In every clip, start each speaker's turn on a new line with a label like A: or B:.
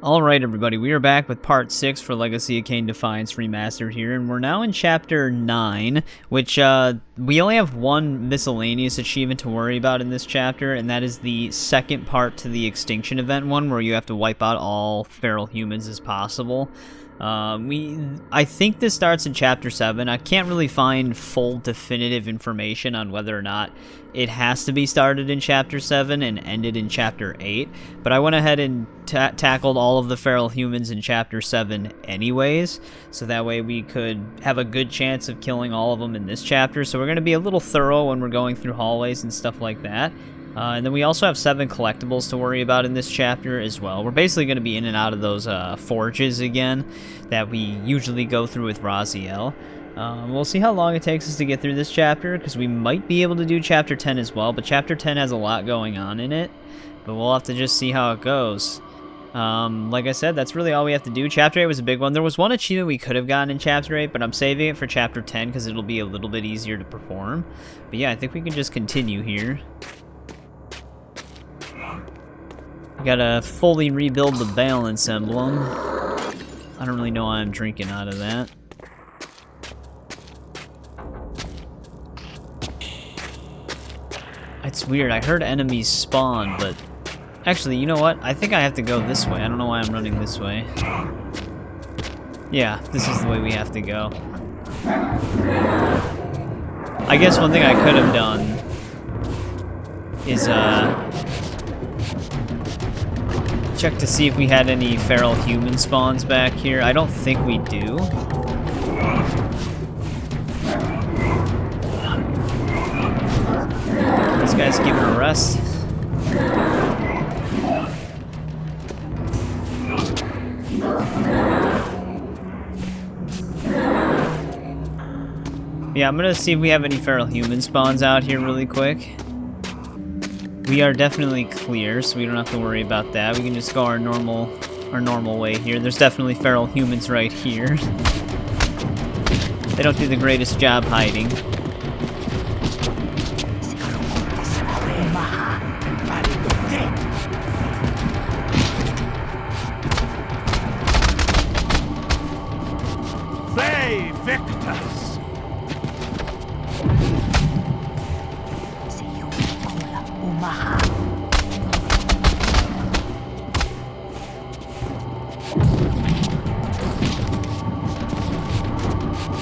A: Alright everybody, we are back with part 6 for Legacy of Kain Defiance Remastered here, and we're now in chapter 9, which we only have one miscellaneous achievement to worry about in this chapter, and that is the second part to the Extinction event one, where you have to wipe out all feral humans as possible. I think this starts in chapter 7. I can't really find full definitive information on whether or not it has to be started in chapter 7 and ended in chapter 8, but I went ahead and tackled all of the feral humans in chapter 7 anyways, so that way we could have a good chance of killing all of them in this chapter. So we're going to be a little thorough when we're going through hallways and stuff like that. And then we also have 7 collectibles to worry about in this chapter as well. We're basically going to be in and out of those forges again that we usually go through with Raziel. We'll see how long it takes us to get through this chapter, because we might be able to do chapter 10 as well, but chapter 10 has a lot going on in it, but we'll have to just see how it goes. Like I said, that's really all we have to do. Chapter 8 was a big one. There was one achievement we could have gotten in chapter 8, but I'm saving it for chapter 10 because it'll be a little bit easier to perform. But yeah, I think we can just continue here. Gotta fully rebuild the Balance Emblem. I don't really know why I'm drinking out of that. It's weird, I heard enemies spawn, but... Actually, you know what? I think I have to go this way. I don't know why I'm running this way. Yeah, this is the way we have to go. I guess one thing I could have done is, check to see if we had any feral human spawns back here. I don't think we do. This guy's giving a rest. Yeah, I'm gonna see if we have any feral human spawns out here really quick. We are definitely clear, so we don't have to worry about that. We can just go our normal way here. There's definitely feral humans right here. They don't do the greatest job hiding.
B: They victors!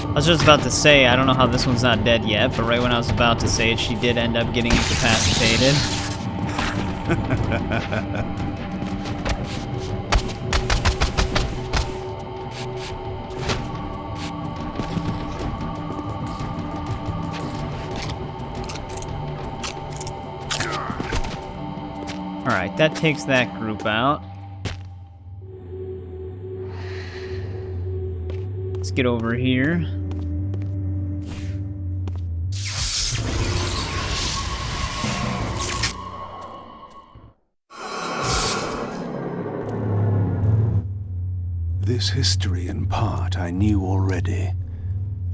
A: I was just about to say, I don't know how this one's not dead yet, but right when I was about to say it, she did end up getting incapacitated. Alright, that takes that group out. Let's get over here.
C: This history in part I knew already.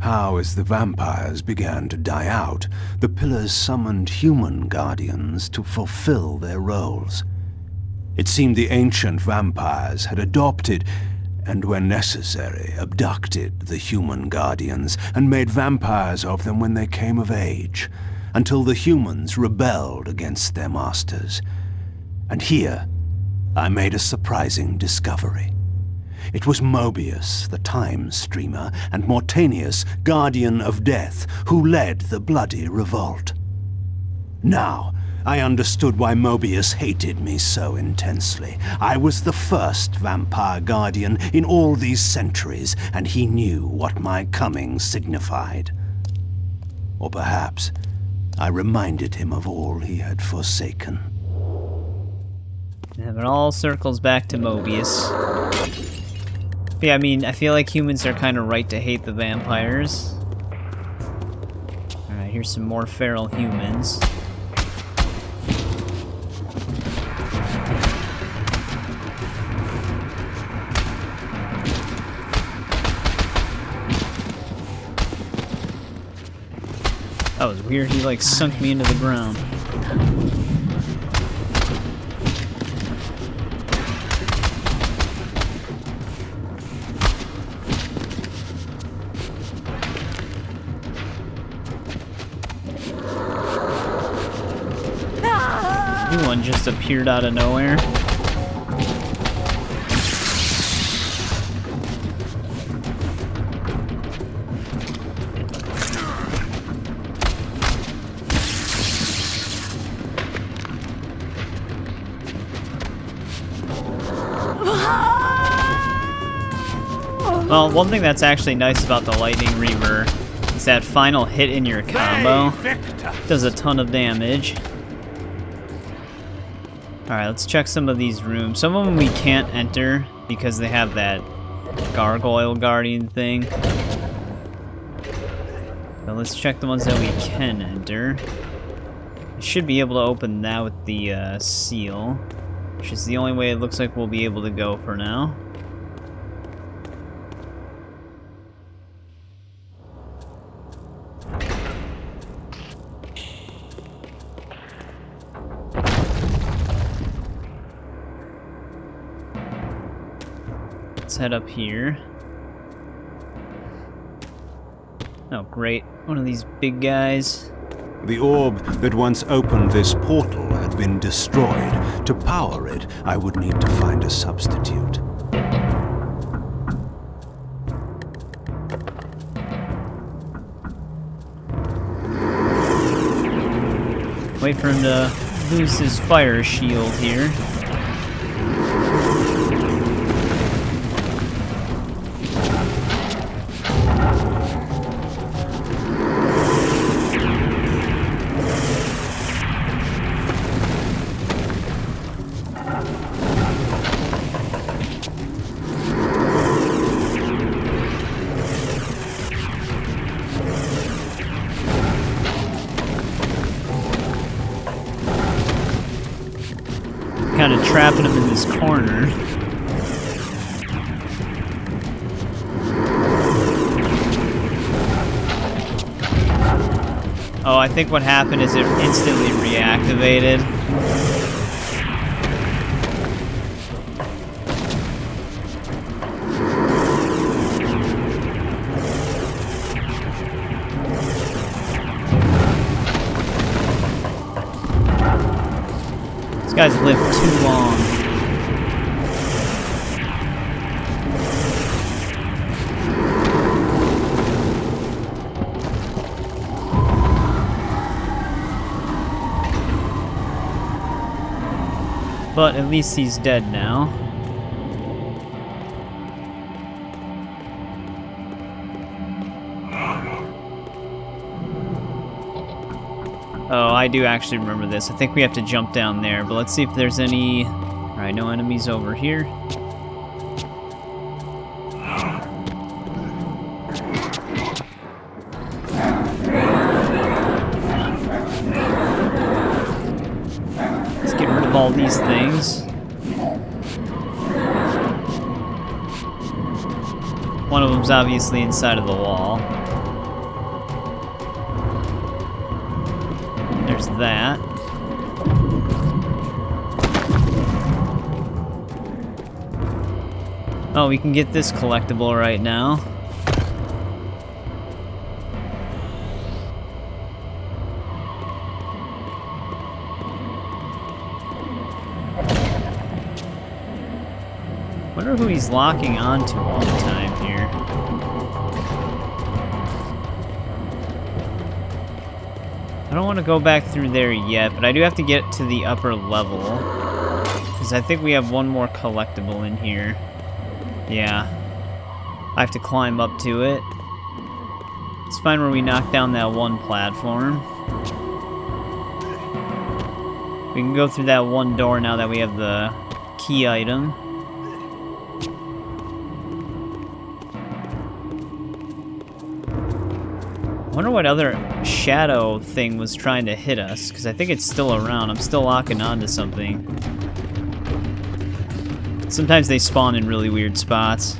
C: How, as the vampires began to die out, the pillars summoned human guardians to fulfill their roles. It seemed the ancient vampires had adopted, and when necessary, abducted the human guardians and made vampires of them when they came of age, until the humans rebelled against their masters. And here, I made a surprising discovery. It was Mobius, the time streamer, and Mortanius, guardian of death, who led the bloody revolt. Now, I understood why Mobius hated me so intensely. I was the first vampire guardian in all these centuries, and he knew what my coming signified. Or perhaps I reminded him of all he had forsaken.
A: And it all circles back to Mobius. Yeah, I mean, I feel like humans are kind of right to hate the vampires. Alright, here's some more feral humans. That was weird, he like sunk me into the ground. just appeared out of nowhere. Well, one thing that's actually nice about the Lightning Reaver is that final hit in your combo does a ton of damage. Alright, let's check some of these rooms. Some of them we can't enter because they have that gargoyle guardian thing. So let's check the ones that we can enter. We should be able to open that with the seal, which is the only way it looks like we'll be able to go for now. Let's head up here. Oh, great. One of these big guys.
C: The orb that once opened this portal had been destroyed. To power it, I would need to find a substitute.
A: Wait for him to lose his fire shield here. Kind of trapping him in this corner. Oh, I think what happened is it instantly reactivated. These guys live too long. But at least he's dead now. Oh, I do actually remember this. I think we have to jump down there, but let's see if there's any... Alright, no enemies over here. Let's get rid of all these things. One of them's obviously inside of the wall. There's that. Oh, we can get this collectible right now. Wonder who he's locking onto all the time here. I don't want to go back through there yet, but I do have to get to the upper level. Because I think we have one more collectible in here. Yeah. I have to climb up to it. Let's find where we knock down that one platform. We can go through that one door now that we have the key item. I wonder what other shadow thing was trying to hit us, because I think it's still around. I'm still locking onto something. Sometimes they spawn in really weird spots.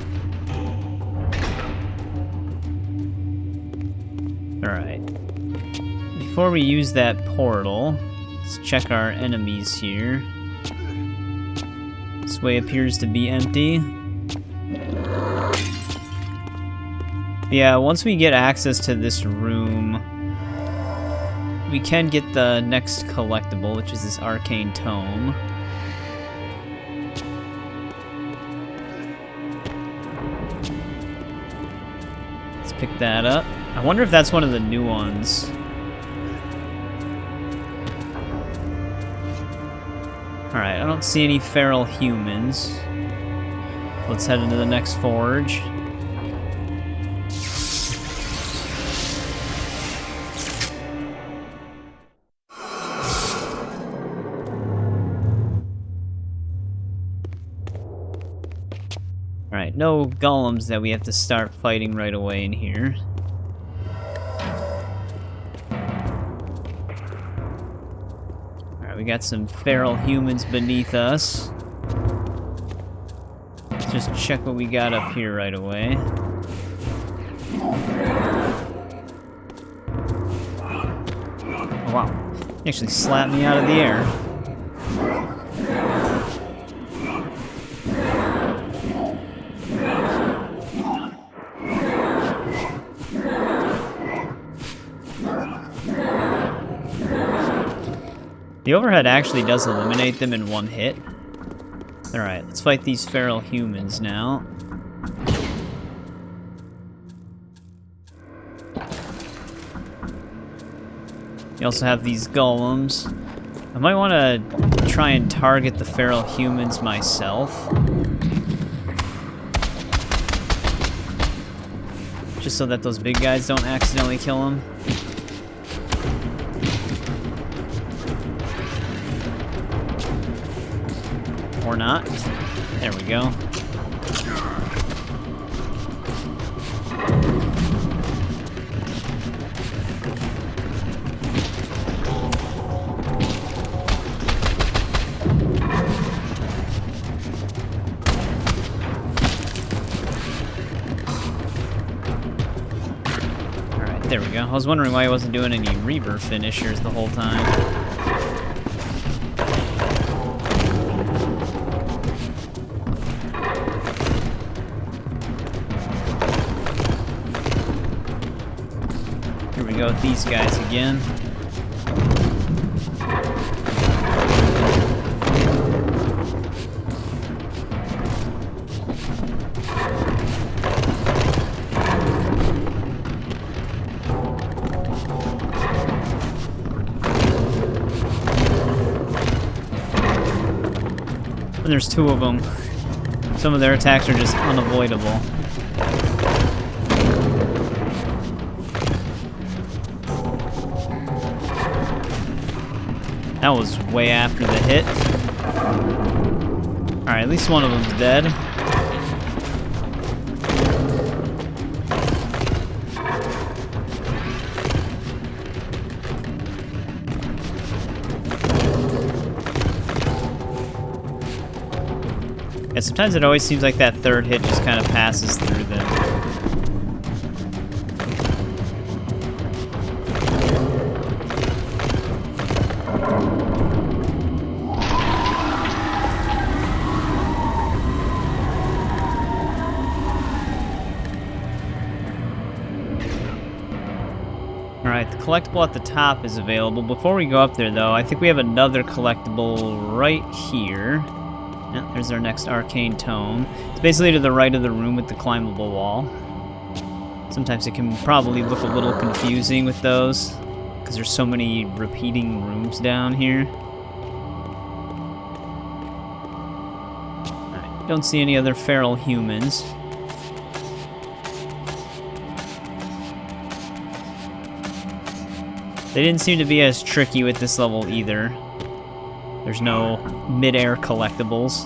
A: Alright. Before we use that portal, let's check our enemies here. This way appears to be empty. Yeah, once we get access to this room, we can get the next collectible, which is this Arcane Tome. Let's pick that up. I wonder if that's one of the new ones. Alright, I don't see any feral humans. Let's head into the next forge. Alright, no golems that we have to start fighting right away in here. Alright, we got some feral humans beneath us. Let's just check what we got up here right away. Oh wow, he actually slapped me out of the air. The overhead actually does eliminate them in one hit. Alright, let's fight these feral humans now. You also have these golems. I might want to try and target the feral humans myself. Just so that those big guys don't accidentally kill them. Or not. There we go. Alright, there we go. I was wondering why I wasn't doing any Reaver finishers the whole time. Go with these guys again. And there's two of them. Some of their attacks are just unavoidable. That was way after the hit. Alright, at least one of them's dead. Yeah, sometimes it always seems like that third hit just kind of passes through them. Alright, the collectible at the top is available. Before we go up there, though, I think we have another collectible right here. Yeah, there's our next Arcane Tome. It's basically to the right of the room with the climbable wall. Sometimes it can probably look a little confusing with those, because there's so many repeating rooms down here. Alright, don't see any other feral humans. They didn't seem to be as tricky with this level either. There's no mid-air collectibles.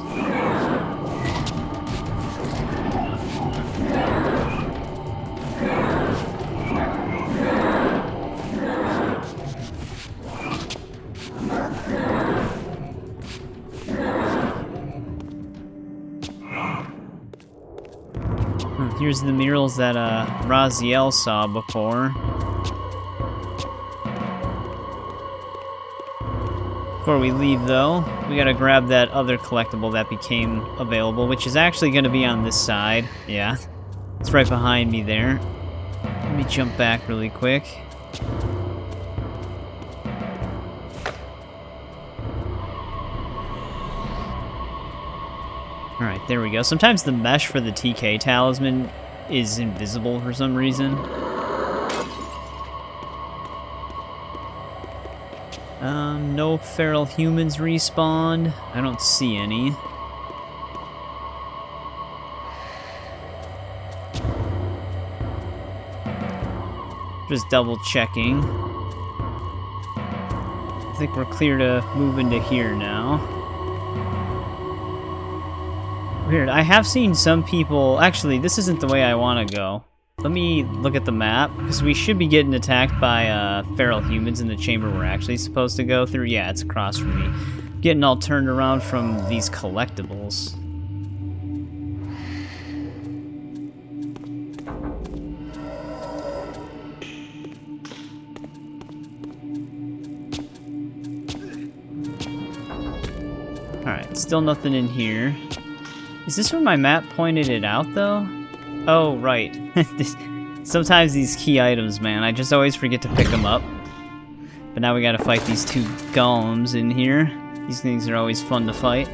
A: Here's the murals that Raziel saw before. Before we leave, though, we gotta grab that other collectible that became available, which is actually gonna be on this side. Yeah, it's right behind me there. Let me jump back really quick. Alright, there we go. Sometimes the mesh for the TK talisman is invisible for some reason. No feral humans respawned. I don't see any. Just double checking. I think we're clear to move into here now. Weird, I have seen some people... Actually, this isn't the way I want to go. Let me look at the map, because we should be getting attacked by feral humans in the chamber we're actually supposed to go through. Yeah, it's across from me. Getting all turned around from these collectibles. Alright, still nothing in here. Is this where my map pointed it out, though? Oh, right. Sometimes these key items, man, I just always forget to pick them up. But now we gotta fight these two golems in here. These things are always fun to fight.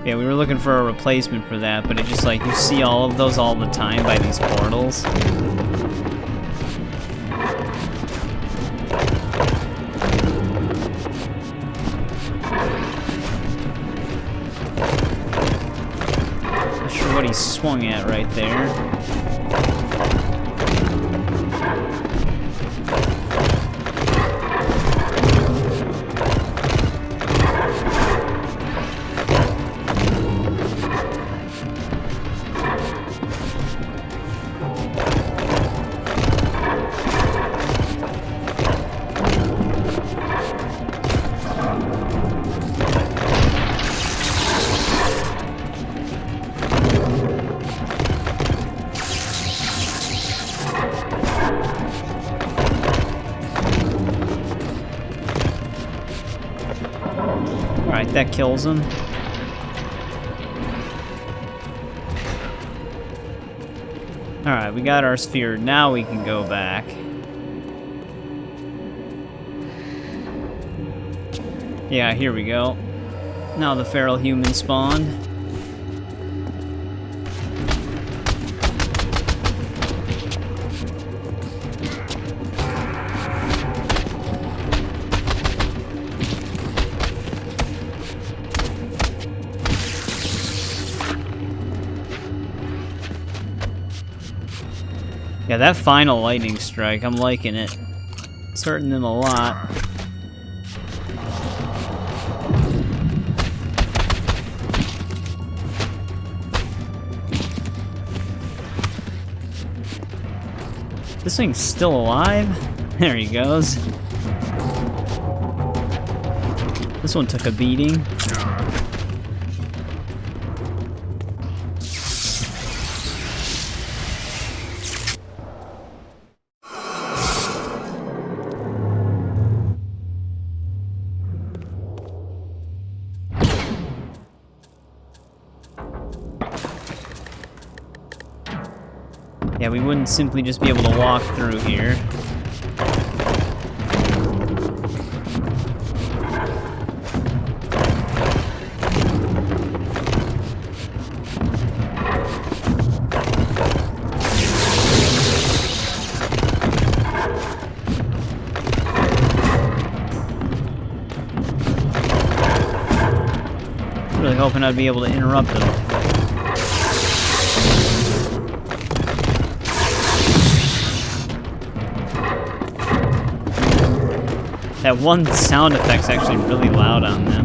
A: Yeah, we were looking for a replacement for that, but it just like, you see all of those all the time by these portals. What he swung at right there. That kills him. Alright, we got our sphere. Now we can go back. Yeah, here we go. Now the feral human spawned. Yeah, that final lightning strike, I'm liking it. It's hurting them a lot. This thing's still alive? There he goes. This one took a beating. Yeah, we wouldn't simply just be able to walk through here. Really hoping I'd be able to interrupt them. That one sound effect's actually really loud on them.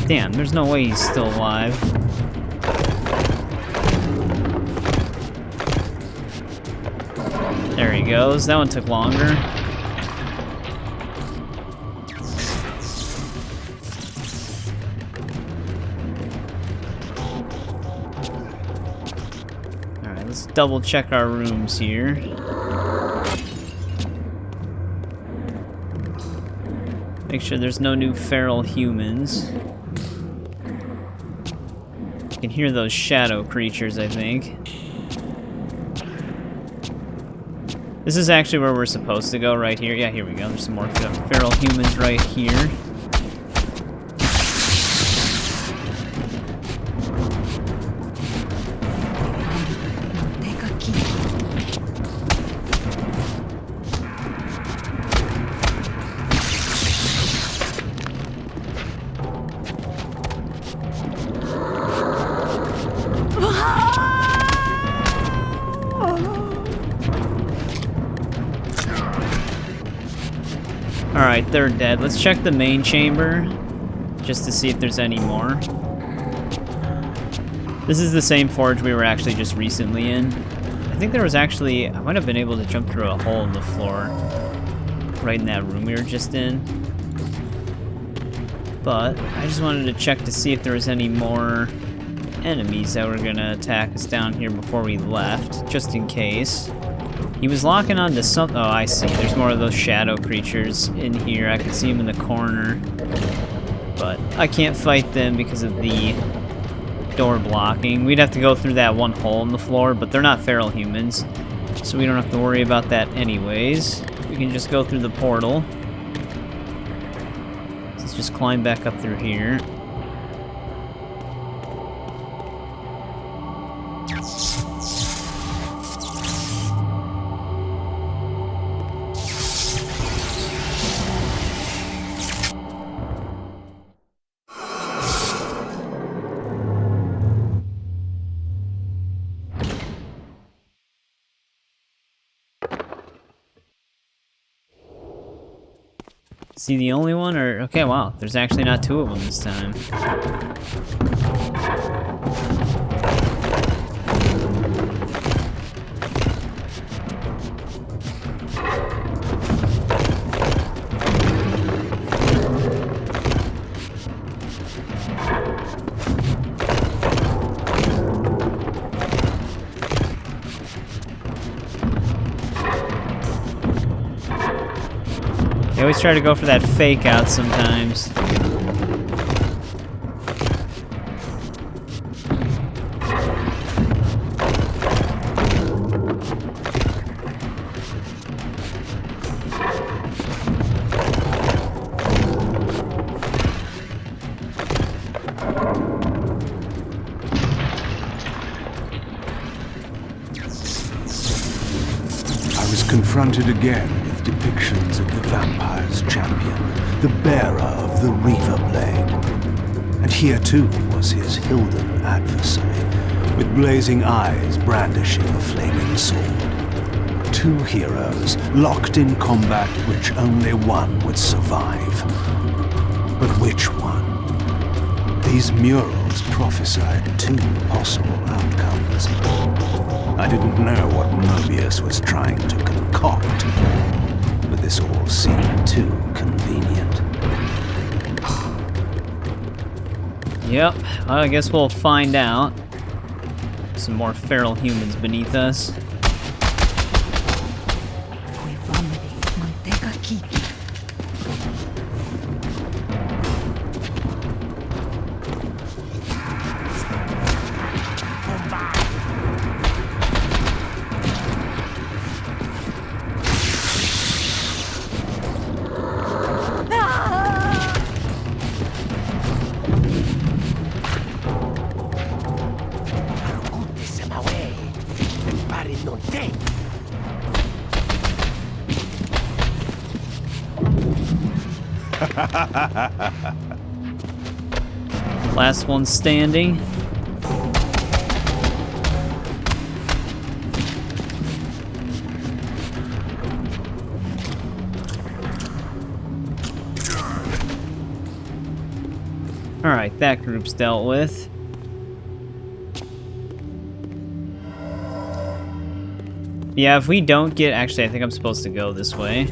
A: Damn, there's no way he's still alive. There he goes. That one took longer. Alright, let's double check our rooms here. Make sure there's no new feral humans. You can hear those shadow creatures, I think. This is actually where we're supposed to go, right here. Yeah, here we go. There's some more feral humans right here. Alright, they're dead. Let's check the main chamber, just to see if there's any more. This is the same forge we were actually just recently in. I think there was actually... I might have been able to jump through a hole in the floor, right in that room we were just in. But I just wanted to check to see if there was any more enemies that were gonna attack us down here before we left, just in case. He was locking on to something. Oh, I see. There's more of those shadow creatures in here. I can see them in the corner. But I can't fight them because of the door blocking. We'd have to go through that one hole in the floor, but they're not feral humans, so we don't have to worry about that anyways. We can just go through the portal. Let's just climb back up through here. Is he the only one, or... Okay, wow, there's actually not two of them this time. I always try to go for that fake out sometimes.
C: I was confronted again with depictions of the vampire's champion, the bearer of the Reaver blade. And here too was his Hilden adversary, with blazing eyes brandishing a flaming sword. Two heroes locked in combat which only one would survive. But which one? These murals prophesied two possible outcomes. I didn't know what Mobius was trying to concoct, but this all seemed too convenient.
A: Yep, well, I guess we'll find out. Some more feral humans beneath us. Last one standing. Alright, that group's dealt with. Yeah, if we don't get... Actually, I think I'm supposed to go this way.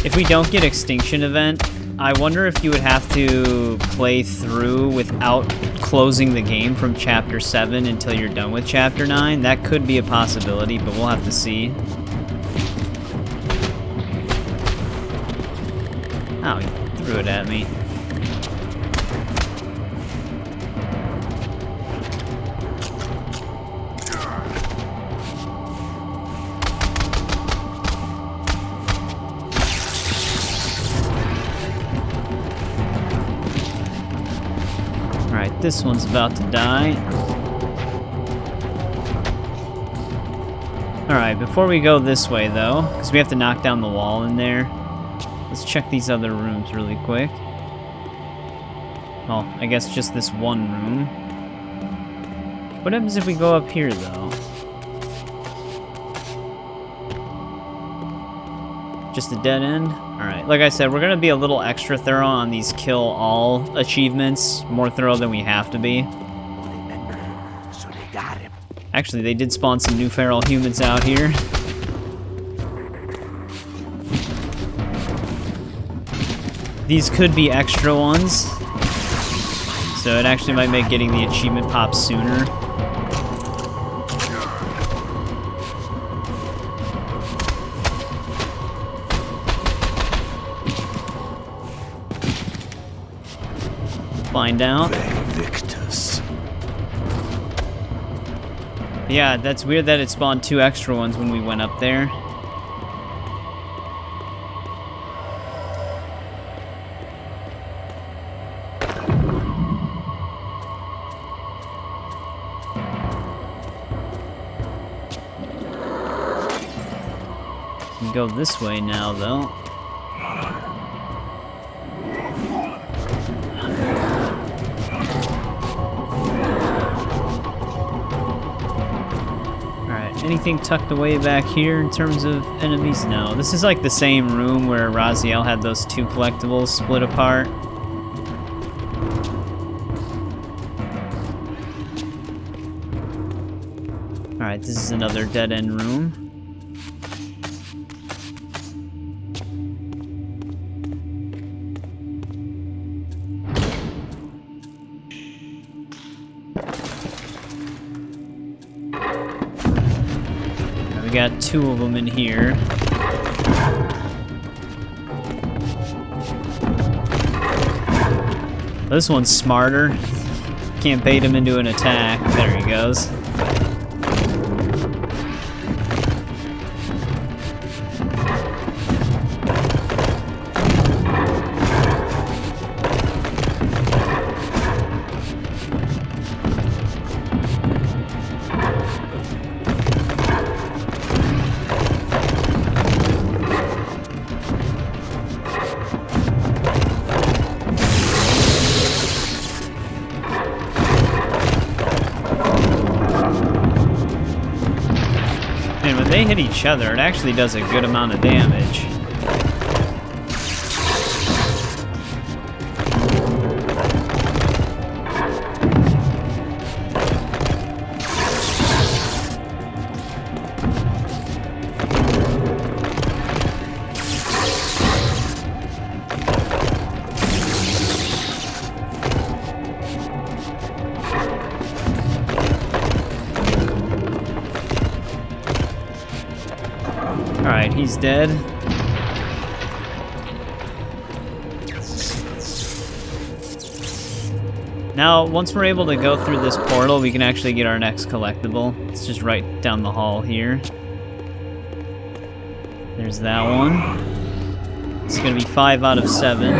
A: If we don't get Extinction event, I wonder if you would have to play through without closing the game from Chapter 7 until you're done with Chapter 9. That could be a possibility, but we'll have to see. Oh, he threw Threw it at me. Alright, this one's about to die. Alright, before we go this way, though, because we have to knock down the wall in there, let's check these other rooms really quick. Well, I guess just this one room. What happens if we go up here, though? Just a dead end? Alright, like I said, we're going to be a little extra thorough on these kill all achievements. More thorough than we have to be.
B: So they got him.
A: Actually, they did spawn some new feral humans out here. These could be extra ones. So it actually might make getting the achievement pop sooner. Find out. Yeah, that's weird that it spawned 2 extra ones when we went up there. We can go this way now, though. Anything tucked away back here in terms of enemies? No. This is like the same room where Raziel had those 2 collectibles split apart. Alright, this is another dead-end room. We got 2 of them in here. This one's smarter. Can't bait him into an attack. There he goes. They hit each other, it actually does a good amount of damage. Alright, he's dead. Now, once we're able to go through this portal, we can actually get our next collectible. It's just right down the hall here. There's that one. It's gonna be 5 out of 7.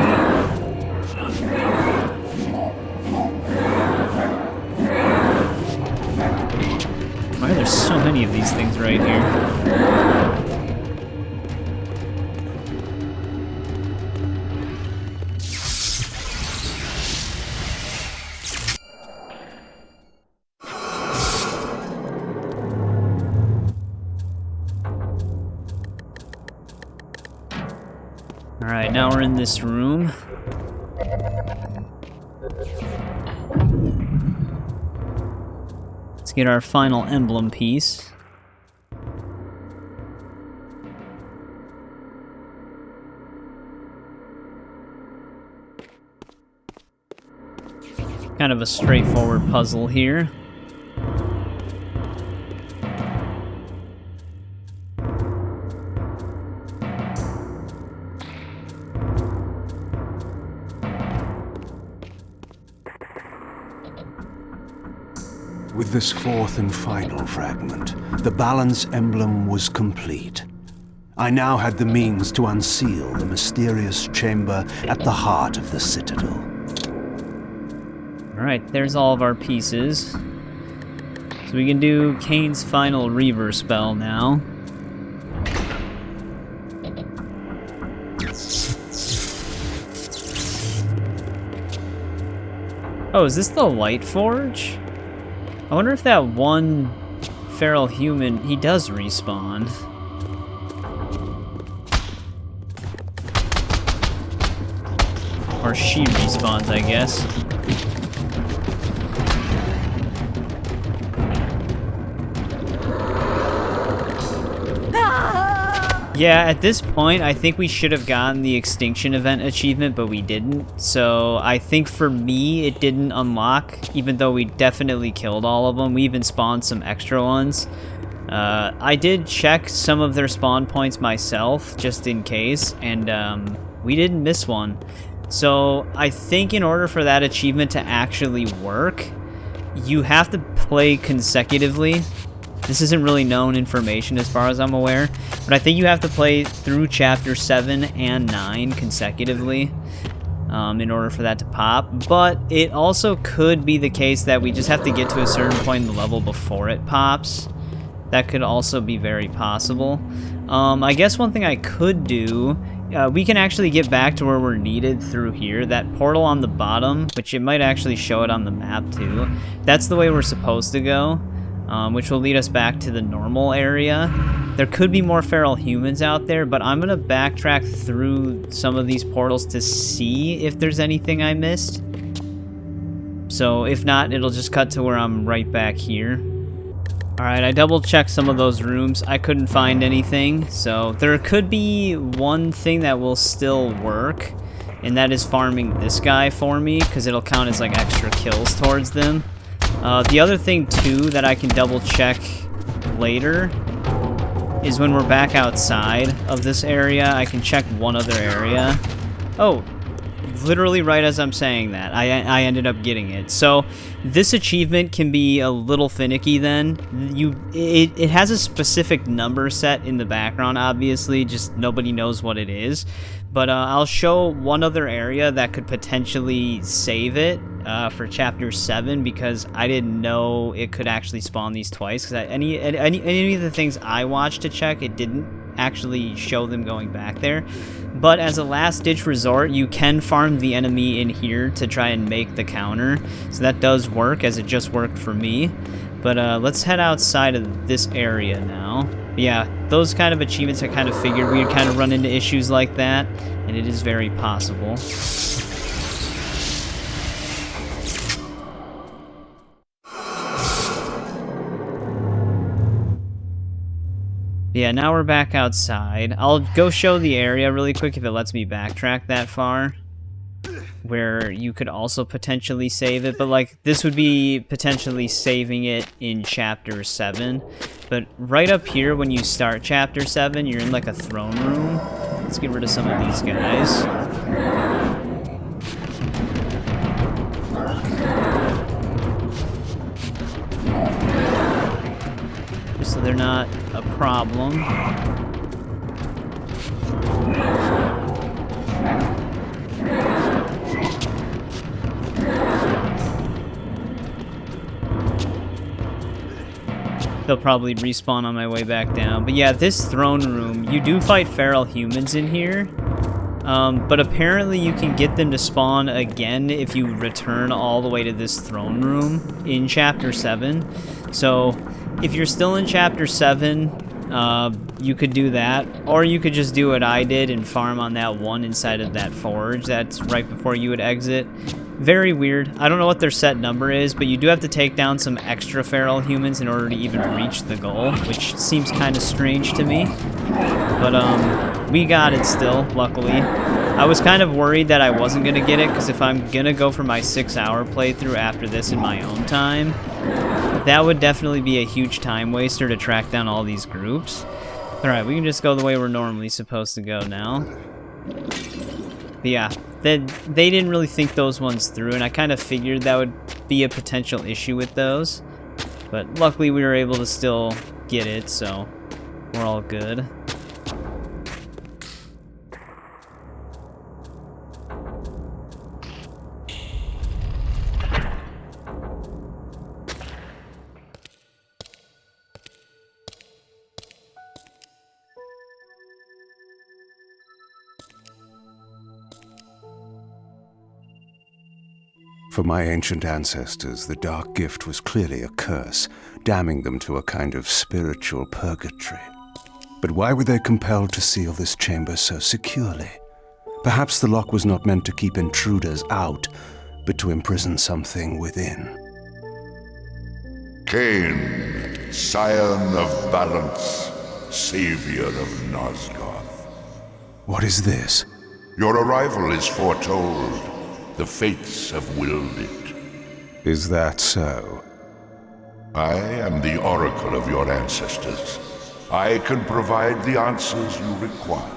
A: Why are there so many of these things right here? Alright, now we're in this room. Let's get our final emblem piece. Kind of a straightforward puzzle here.
C: With this fourth and final fragment, the Balance Emblem was complete. I now had the means to unseal the mysterious chamber at the heart of the Citadel.
A: Alright, there's all of our pieces. So we can do Kain's final Reaver spell now. Oh, is this the Light Forge? I wonder if that one feral human, he does respawn. Or she respawns, I guess. Yeah, at this point, I think we should have gotten the Extinction event achievement, but we didn't. So I think for me, it didn't unlock, even though we definitely killed all of them. We even spawned some extra ones. I did check some of their spawn points myself, just in case, and we didn't miss one. So I think in order for that achievement to actually work, you have to play consecutively. This isn't really known information as far as I'm aware, but I think you have to play through Chapter 7 and 9 consecutively in order for that to pop. But it also could be the case that we just have to get to a certain point in the level before it pops. That could also be very possible. I guess one thing I could do, we can actually get back to where we're needed through here. That portal on the bottom, which it might actually show it on the map too, that's the way we're supposed to go. Which will lead us back to the normal area. There could be more feral humans out there, but I'm gonna backtrack through some of these portals to see if there's anything I missed. So if not, it'll just cut to where I'm right back here. Alright, I double-checked some of those rooms. I couldn't find anything, so there could be one thing that will still work, and that is farming this guy for me, because it'll count as like extra kills towards them. The other thing, too, that I can double-check later is when we're back outside of this area, I can check one other area. Oh, literally right as I'm saying that, I ended up getting it. So, this achievement can be a little finicky then. It has a specific number set in the background, obviously, just nobody knows what it is. But I'll show one other area that could potentially save it for Chapter 7, because I didn't know it could actually spawn these twice. Because any of the things I watched to check, it didn't actually show them going back there. But as a last-ditch resort, you can farm the enemy in here to try and make the counter. So that does work, as it just worked for me. But let's head outside of this area now. Yeah, those kind of achievements I kind of figured we'd kind of run into issues like that, and it is very possible. Yeah, now we're back outside. I'll go show the area really quick if it lets me backtrack that far, where you could also potentially save it, but like this would be potentially saving it in Chapter 7. But right up here when you start Chapter 7, you're in like a throne room. Let's get rid of some of these guys. Just so they're not a problem. They'll probably respawn on my way back down. But yeah, this throne room, you do fight feral humans in here. But apparently you can get them to spawn again if you return all the way to this throne room in Chapter 7. So if you're still in Chapter 7, you could do that. Or you could just do what I did and farm on that one inside of that forge that's right before you would exit. Very weird. I don't know what their set number is, but you do have to take down some extra feral humans in order to even reach the goal, which seems kind of strange to me. But, we got it still, luckily. I was kind of worried that I wasn't going to get it, because if I'm going to go for my 6-hour playthrough after this in my own time, that would definitely be a huge time waster to track down all these groups. Alright, we can just go the way we're normally supposed to go now. But yeah, they didn't really think those ones through, and I kind of figured that would be a potential issue with those. But luckily we were able to still get it, so we're all good.
C: For my ancient ancestors, the dark gift was clearly a curse, damning them to a kind of spiritual purgatory. But why were they compelled to seal this chamber so securely? Perhaps the lock was not meant to keep intruders out, but to imprison something within.
D: Kain, scion of Balance, savior of Nosgoth.
C: What is this?
D: Your arrival is foretold. The fates have willed it.
C: Is that so?
D: I am the oracle of your ancestors. I can provide the answers you require.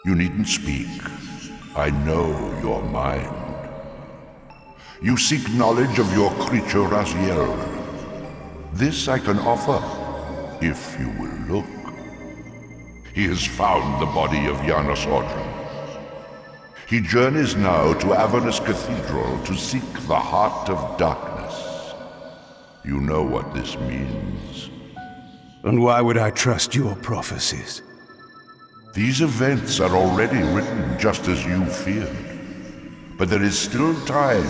D: You needn't speak. I know your mind. You seek knowledge of your creature Raziel. This I can offer, if you will look. He has found the body of Janos Ordrum. He journeys now to Avernus Cathedral to seek the heart of darkness. You know what this means.
C: And why would I trust your prophecies?
D: These events are already written just as you feared. But there is still time.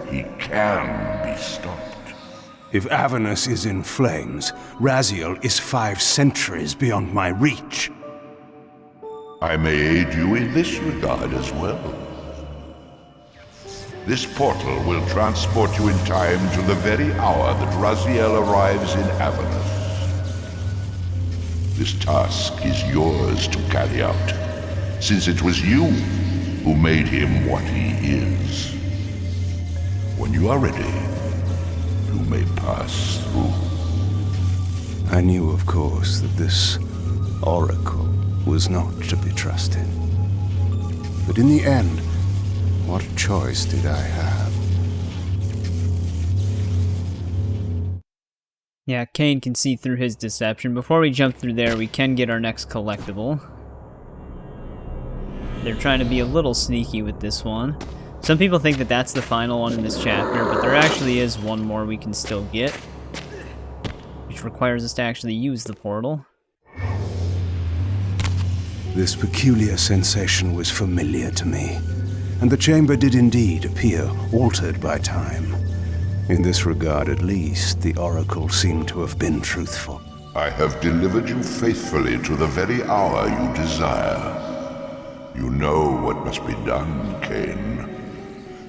D: He can be stopped.
C: If Avernus is in flames, Raziel is 5 centuries beyond my reach.
D: I may aid you in this regard as well. This portal will transport you in time to the very hour that Raziel arrives in Avernus. This task is yours to carry out, since it was you who made him what he is. When you are ready, you may pass through.
C: I knew, of course, that this oracle was not to be trusted. But in the end, what choice did I have?
A: Yeah, Kain can see through his deception. Before we jump through there, we can get our next collectible. They're trying to be a little sneaky with this one. Some people think that that's the final one in this chapter, but there actually is one more we can still get, which requires us to actually use the portal.
C: This peculiar sensation was familiar to me, and the chamber did indeed appear altered by time. In this regard, at least, the oracle seemed to have been truthful.
D: I have delivered you faithfully to the very hour you desire. You know what must be done, Kain.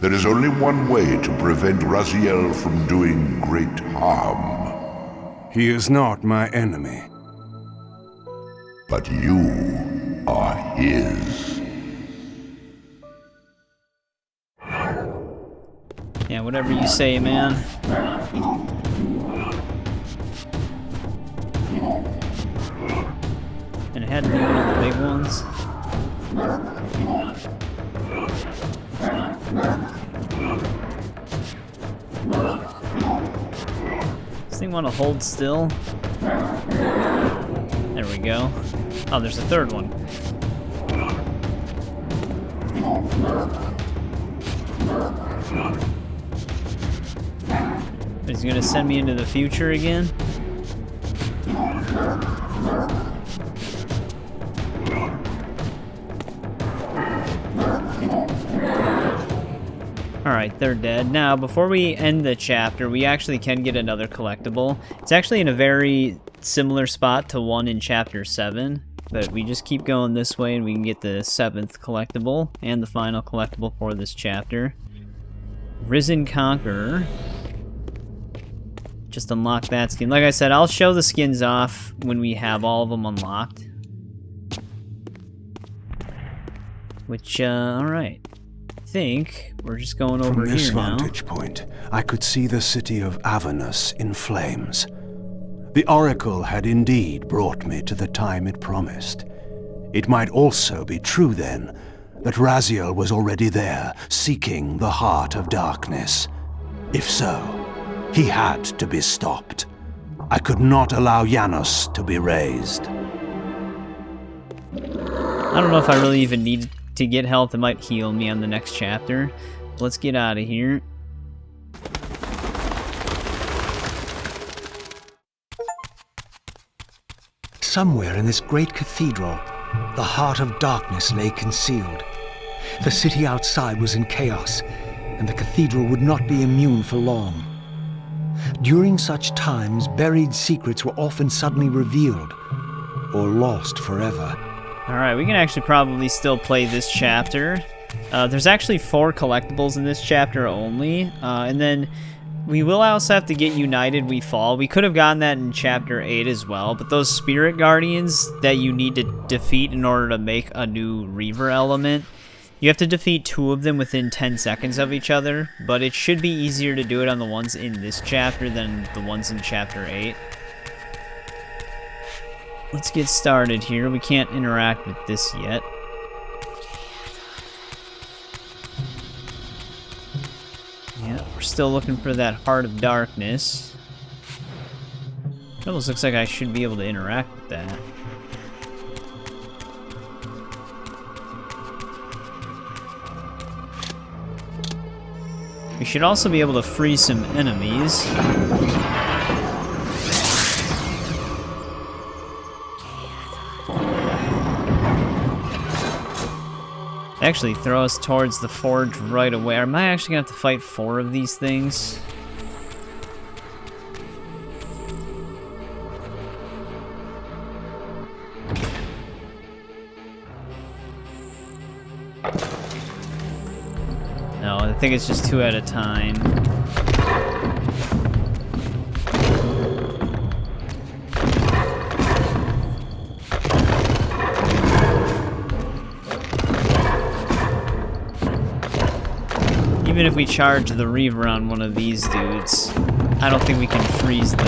D: There is only one way to prevent Raziel from doing great harm.
C: He is not my enemy.
D: But you are his.
A: Yeah, whatever you say, man. And it had to be one of the big ones. Does he want to hold still? There we go. Oh, there's a third one. Is he gonna send me into the future again? Alright, they're dead. Now, before we end the chapter, we actually can get another collectible. It's actually in a very similar spot to one in Chapter 7, but we just keep going this way and we can get the 7th collectible and the final collectible for this chapter. Risen Conqueror. Just unlock that skin. Like I said, I'll show the skins off when we have all of them unlocked. Which, alright. I think we're just going over here now.
C: From this vantage point, I could see the city of Avernus in flames. The oracle had indeed brought me to the time it promised. It might also be true, then, that Raziel was already there, seeking the heart of darkness. If so, He had to be stopped. I could not allow Janos to be raised.
A: I don't know if I really even need to get health. It might heal me on the next chapter. Let's get out of here.
E: Somewhere in this great cathedral, the heart of darkness lay concealed. The city outside was in chaos, and the cathedral would not be immune for long. During such times, buried secrets were often suddenly revealed, or lost forever.
A: Alright, we can actually probably still play this chapter. There's actually 4 collectibles in this chapter only, and then we will also have to get United We Fall. We could have gotten that in Chapter 8 as well, but those Spirit Guardians that you need to defeat in order to make a new Reaver element, you have to defeat 2 of them within 10 seconds of each other, but it should be easier to do it on the ones in this chapter than the ones in Chapter 8. Let's get started here. We can't interact with this yet. Yeah, we're still looking for that Heart of Darkness. It almost looks like I should be able to interact with that. We should also be able to free some enemies. Actually throw us towards the forge right away. Am I actually gonna have to fight 4 of these things? No, I think it's just 2 at a time. Even if we charge the Reaver on one of these dudes, I don't think we can freeze them.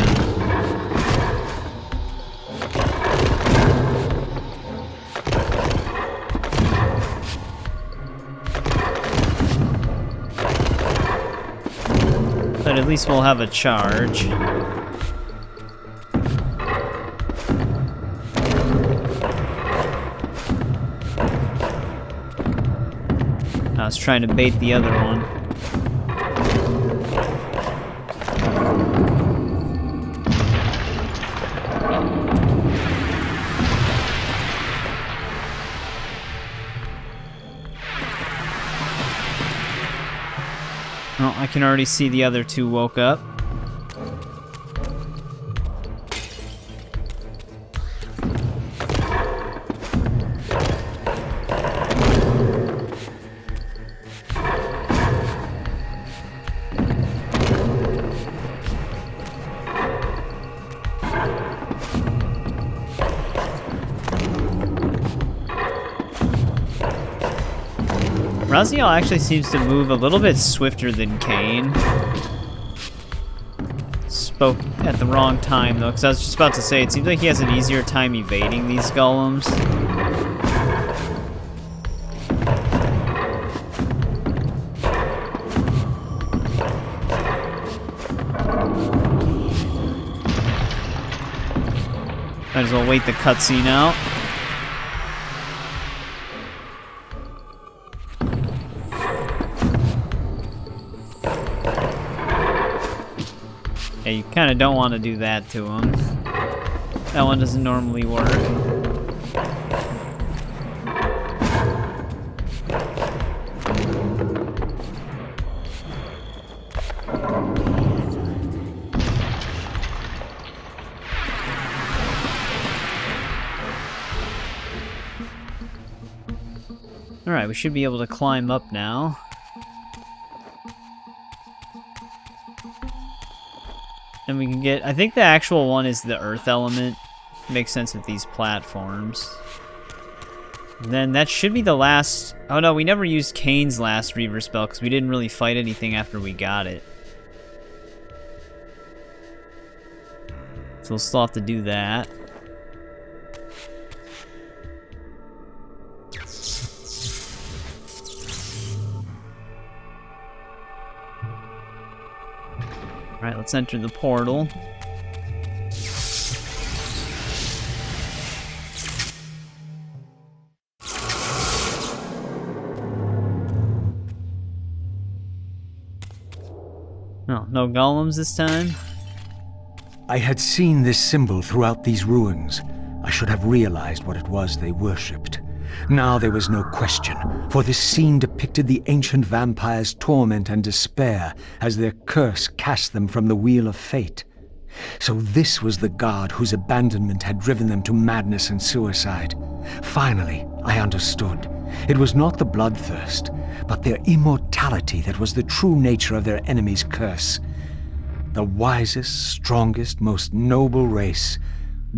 A: But at least we'll have a charge. I was trying to bait the other one. Oh, I can already see the other 2 woke up. Raziel actually seems to move a little bit swifter than Kain. Spoke at the wrong time though, because I was just about to say, it seems like he has an easier time evading these golems. Might as well wait the cutscene out. Yeah, you kind of don't want to do that to him. That one doesn't normally work. Alright, we should be able to climb up now. And we can get, I think the actual one is the earth element. Makes sense with these platforms. And then that should be the last, oh no, we never used Kain's last Reaver spell because we didn't really fight anything after we got it. So we'll still have to do that. Alright, let's enter the portal. Oh, no golems this time?
E: I had seen this symbol throughout these ruins. I should have realized what it was they worshipped. Now there was no question, for this scene depicted the ancient vampires' torment and despair as their curse cast them from the wheel of fate. So this was the god whose abandonment had driven them to madness and suicide. Finally, I understood. It was not the bloodthirst, but their immortality that was the true nature of their enemy's curse. The wisest, strongest, most noble race,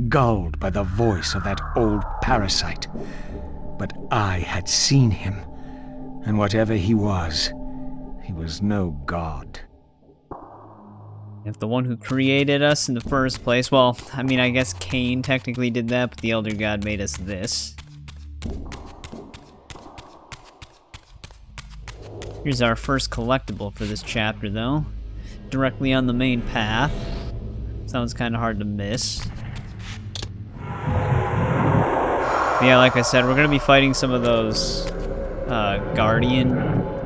E: gulled by the voice of that old parasite. But I had seen him, and whatever he was no god.
A: If the one who created us in the first place, well, I mean, I guess Kain technically did that, but the Elder God made us this. Here's our first collectible for this chapter, though. Directly on the main path. Sounds kind of hard to miss. Yeah, like I said, we're going to be fighting some of those Guardian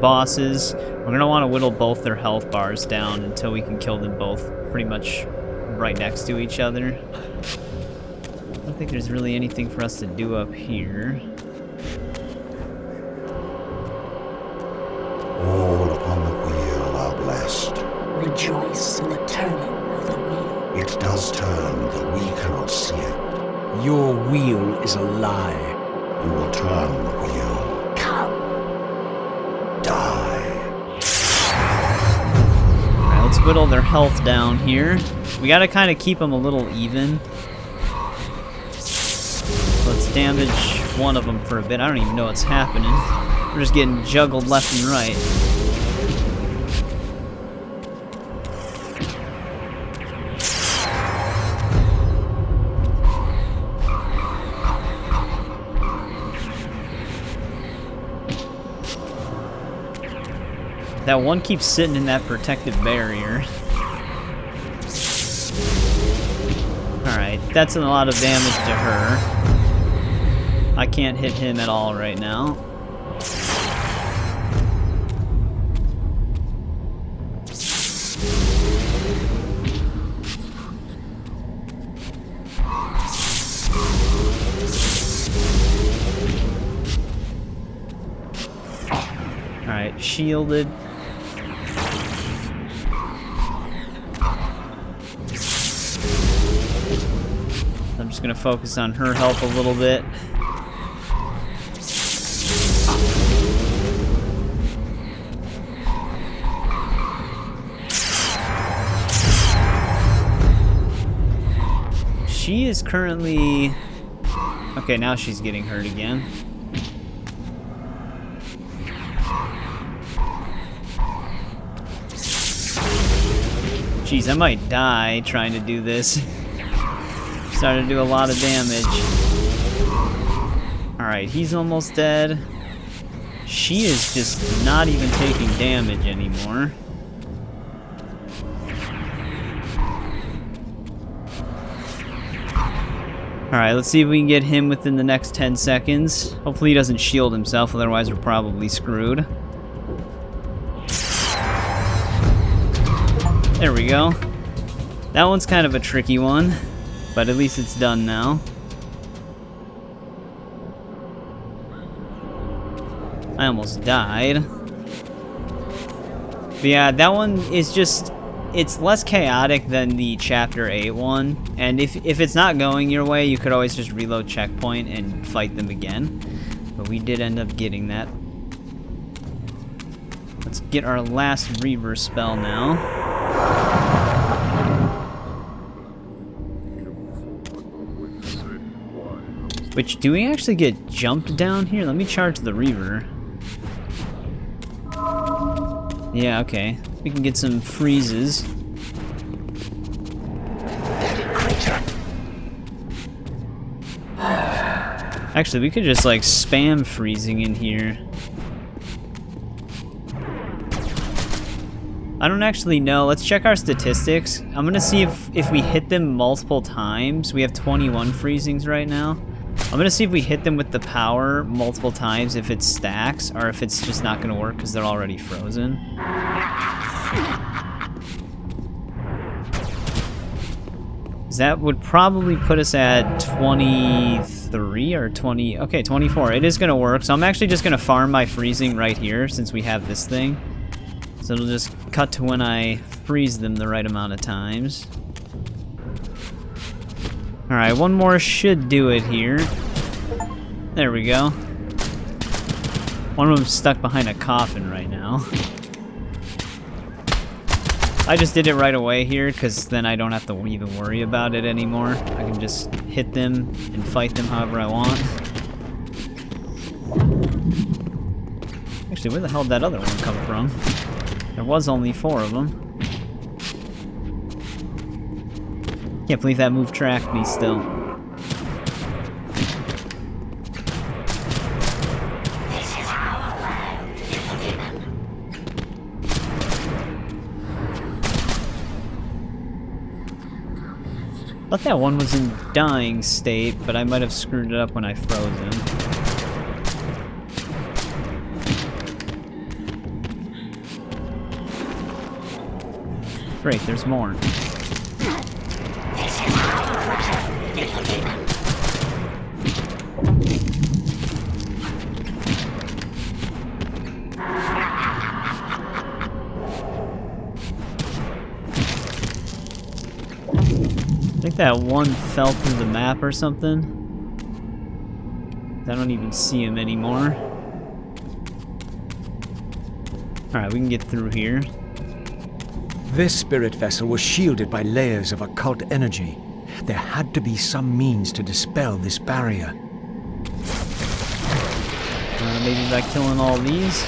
A: bosses. We're going to want to whittle both their health bars down until we can kill them both pretty much right next to each other. I don't think there's really anything for us to do up here.
B: All upon the wheel are blessed.
F: Rejoice in the turning of the wheel.
B: It does turn, though we cannot see it.
E: Your wheel is a lie.
B: You will turn the wheel.
F: Come.
B: Die.
A: Alright, let's whittle their health down here. We gotta kind of keep them a little even. Let's damage one of them for a bit. I don't even know what's happening. We're just getting juggled left and right. That one keeps sitting in that protective barrier. Alright, that's a lot of damage to her. I can't hit him at all right now. Alright, shielded. I'm just gonna focus on her health a little bit. She is currently... Okay, now she's getting hurt again. Jeez, I might die trying to do this. Starting to do a lot of damage. Alright, he's almost dead. She is just not even taking damage anymore. Alright, let's see if we can get him within the next 10 seconds. Hopefully he doesn't shield himself, otherwise we're probably screwed. There we go. That one's kind of a tricky one, but at least it's done now. I almost died. But yeah, that one is just... It's less chaotic than the Chapter 8 one, and if it's not going your way, you could always just reload checkpoint and fight them again. But we did end up getting that. Let's get our last Reaver spell now. Which, do we actually get jumped down here? Let me charge the Reaver. Yeah, okay. We can get some freezes. Actually, we could just, like, spam freezing in here. I don't actually know. Let's check our statistics. I'm gonna see if we hit them multiple times. We have 21 freezings right now. I'm gonna see if we hit them with the power multiple times, if it stacks, or if it's just not gonna work because they're already frozen. That would probably put us at 23 or 20. Okay, 24. It is gonna work. So I'm actually just gonna farm my freezing right here since we have this thing. So it'll just cut to when I freeze them the right amount of times. Alright, one more should do it here. There we go. One of them's stuck behind a coffin right now. I just did it right away here, because then I don't have to even worry about it anymore. I can just hit them and fight them however I want. Actually, where the hell did that other one come from? There was only 4 of them. Can't believe that move tracked me still. Thought that one was in dying state, but I might have screwed it up when I froze him. Great, there's more. I think that one fell through the map or something. I don't even see him anymore. Alright, we can get through here.
E: This spirit vessel was shielded by layers of occult energy. There had to be some means to dispel this barrier.
A: Maybe by killing all these?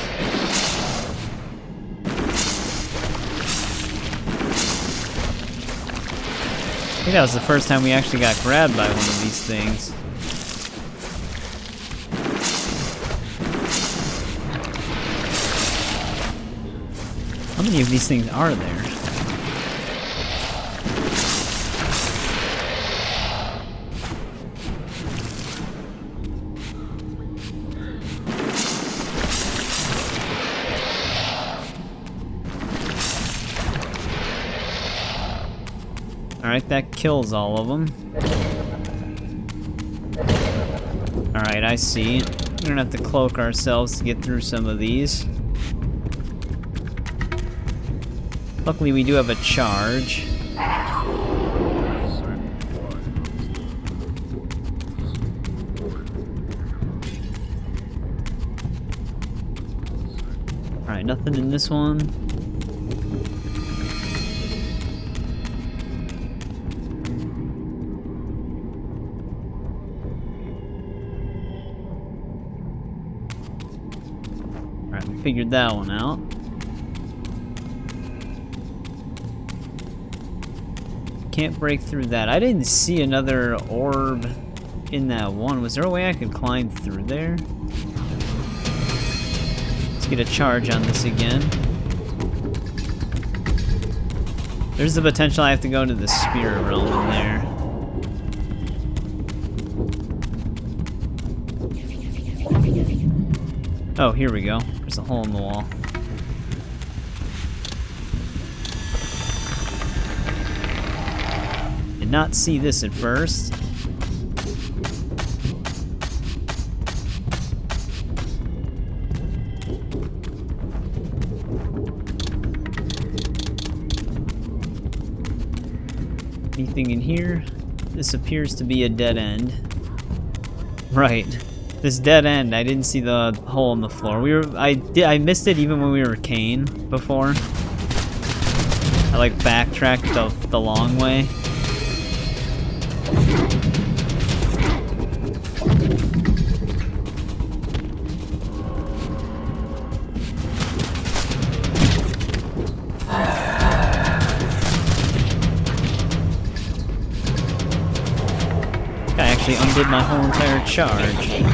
A: I think that was the first time we actually got grabbed by one of these things. How many of these things are there? Alright, that kills all of them. Alright, I see. We're gonna have to cloak ourselves to get through some of these. Luckily, we do have a charge. Alright, nothing in this one. Alright, we figured that one out. Can't break through that. I didn't see another orb in that one. Was there a way I could climb through there? Let's get a charge on this again. There's the potential I have to go into the spirit realm in there. Oh, here we go. There's a hole in the wall. Did not see this at first. Anything in here? This appears to be a dead end. Right. This dead end, I didn't see the hole in the floor. I missed it even when we were Kain before. I like backtracked the long way. I actually undid my whole entire charge.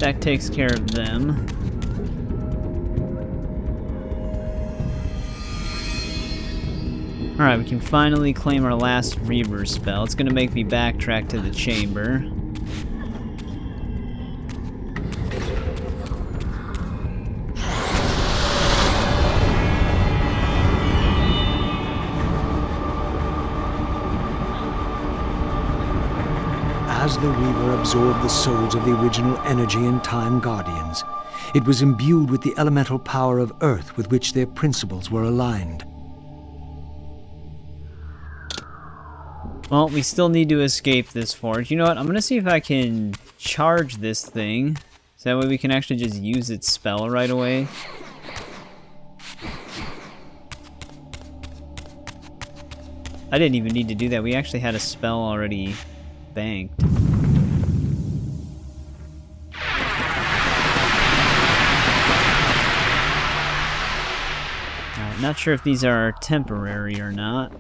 A: that takes care of them. Alright, we can finally claim our last Reaver spell. It's gonna make me backtrack to the chamber.
E: As the Reaver absorbed the souls of the original Energy and Time Guardians, it was imbued with the elemental power of Earth with which their principles were aligned.
A: Well, we still need to escape this forge. You know what? I'm gonna see if I can charge this thing. So that way we can actually just use its spell right away. I didn't even need to do that. We actually had a spell already banked. Alright, not sure if these are temporary or not.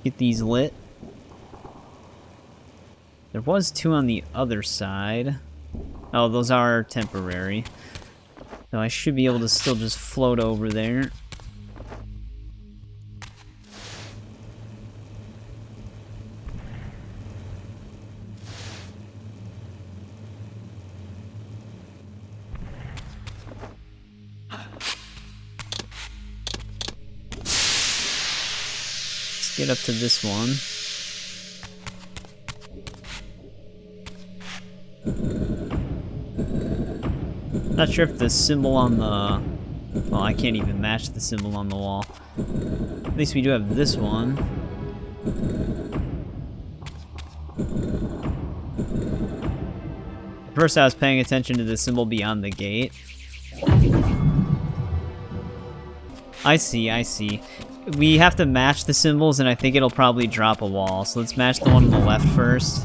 A: Get these lit. There was 2 on the other side. Oh, those are temporary. So I should be able to still just float over there. Let's get up to this one. Not sure if the symbol on the... Well, I can't even match the symbol on the wall. At least we do have this one. At first I was paying attention to the symbol beyond the gate. I see. We have to match the symbols, and I think it'll probably drop a wall. So let's match the one on the left first.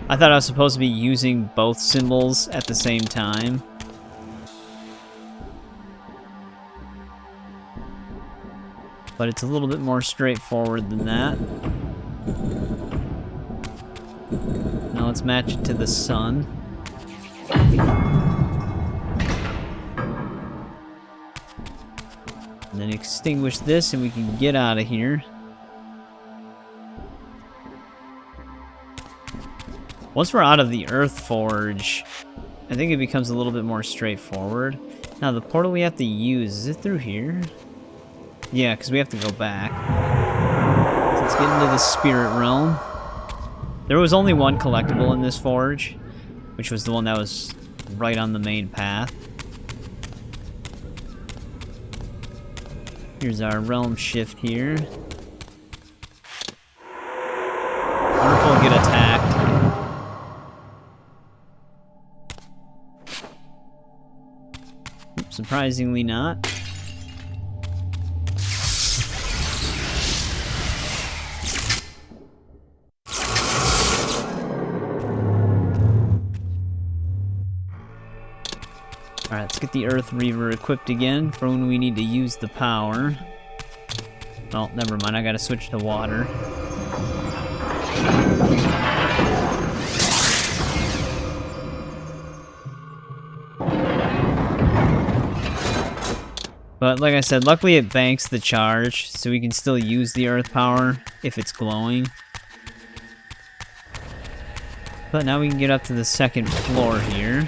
A: I thought I was supposed to be using both symbols at the same time. But it's a little bit more straightforward than that. Now let's match it to the sun. And then extinguish this and we can get out of here. Once we're out of the Earth Forge, I think it becomes a little bit more straightforward. Now the portal we have to use, is it through here? Yeah, because we have to go back. So let's get into the spirit realm. There was only one collectible in this forge, which was the one that was right on the main path. Here's our realm shift here. I wonder if we'll get attacked. Surprisingly not. Alright, let's get the Earth Reaver equipped again for when we need to use the power. Oh, never mind, I gotta switch to water. But like I said, luckily it banks the charge, so we can still use the Earth power if it's glowing. But now we can get up to the second floor here.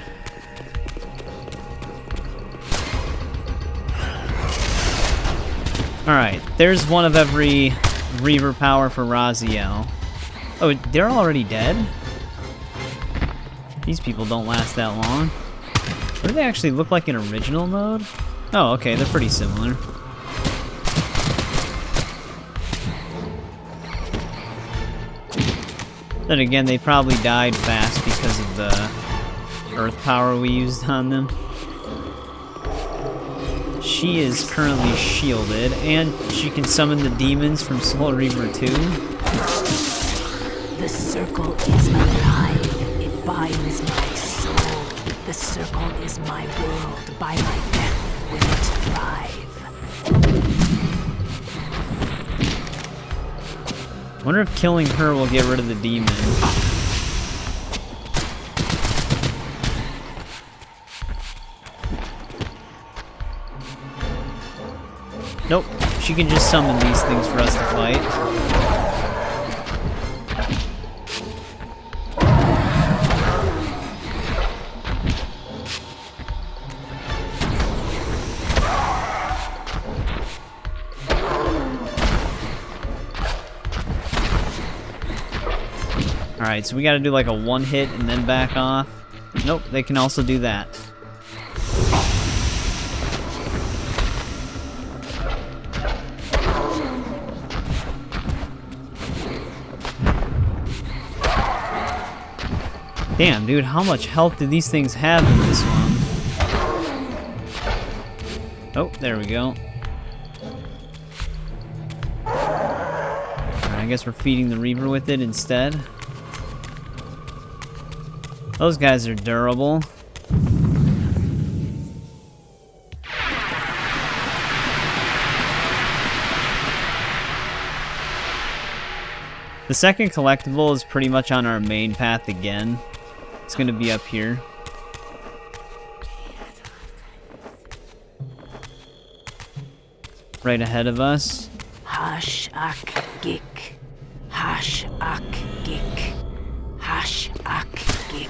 A: Alright, there's one of every Reaver power for Raziel. Oh, they're already dead? These people don't last that long. What do they actually look like in original mode? Oh, okay, they're pretty similar. Then again, they probably died fast because of the Earth power we used on them. She is currently shielded, and she can summon the demons from Soul Reaver 2.
F: The circle is alive. It binds my soul. The circle is my world. By my death will it thrive.
A: I wonder if killing her will get rid of the demon. Nope, she can just summon these things for us to fight. Alright, so we gotta do like a one hit and then back off. Nope, they can also do that. Damn, dude, how much health do these things have in this one? Oh, there we go. Alright, I guess we're feeding the Reaver with it instead. Those guys are durable. The second collectible is pretty much on our main path again. It's gonna be up here. Right ahead of us.
F: Hash ak gik. Hash ak gik. Hash ak gik.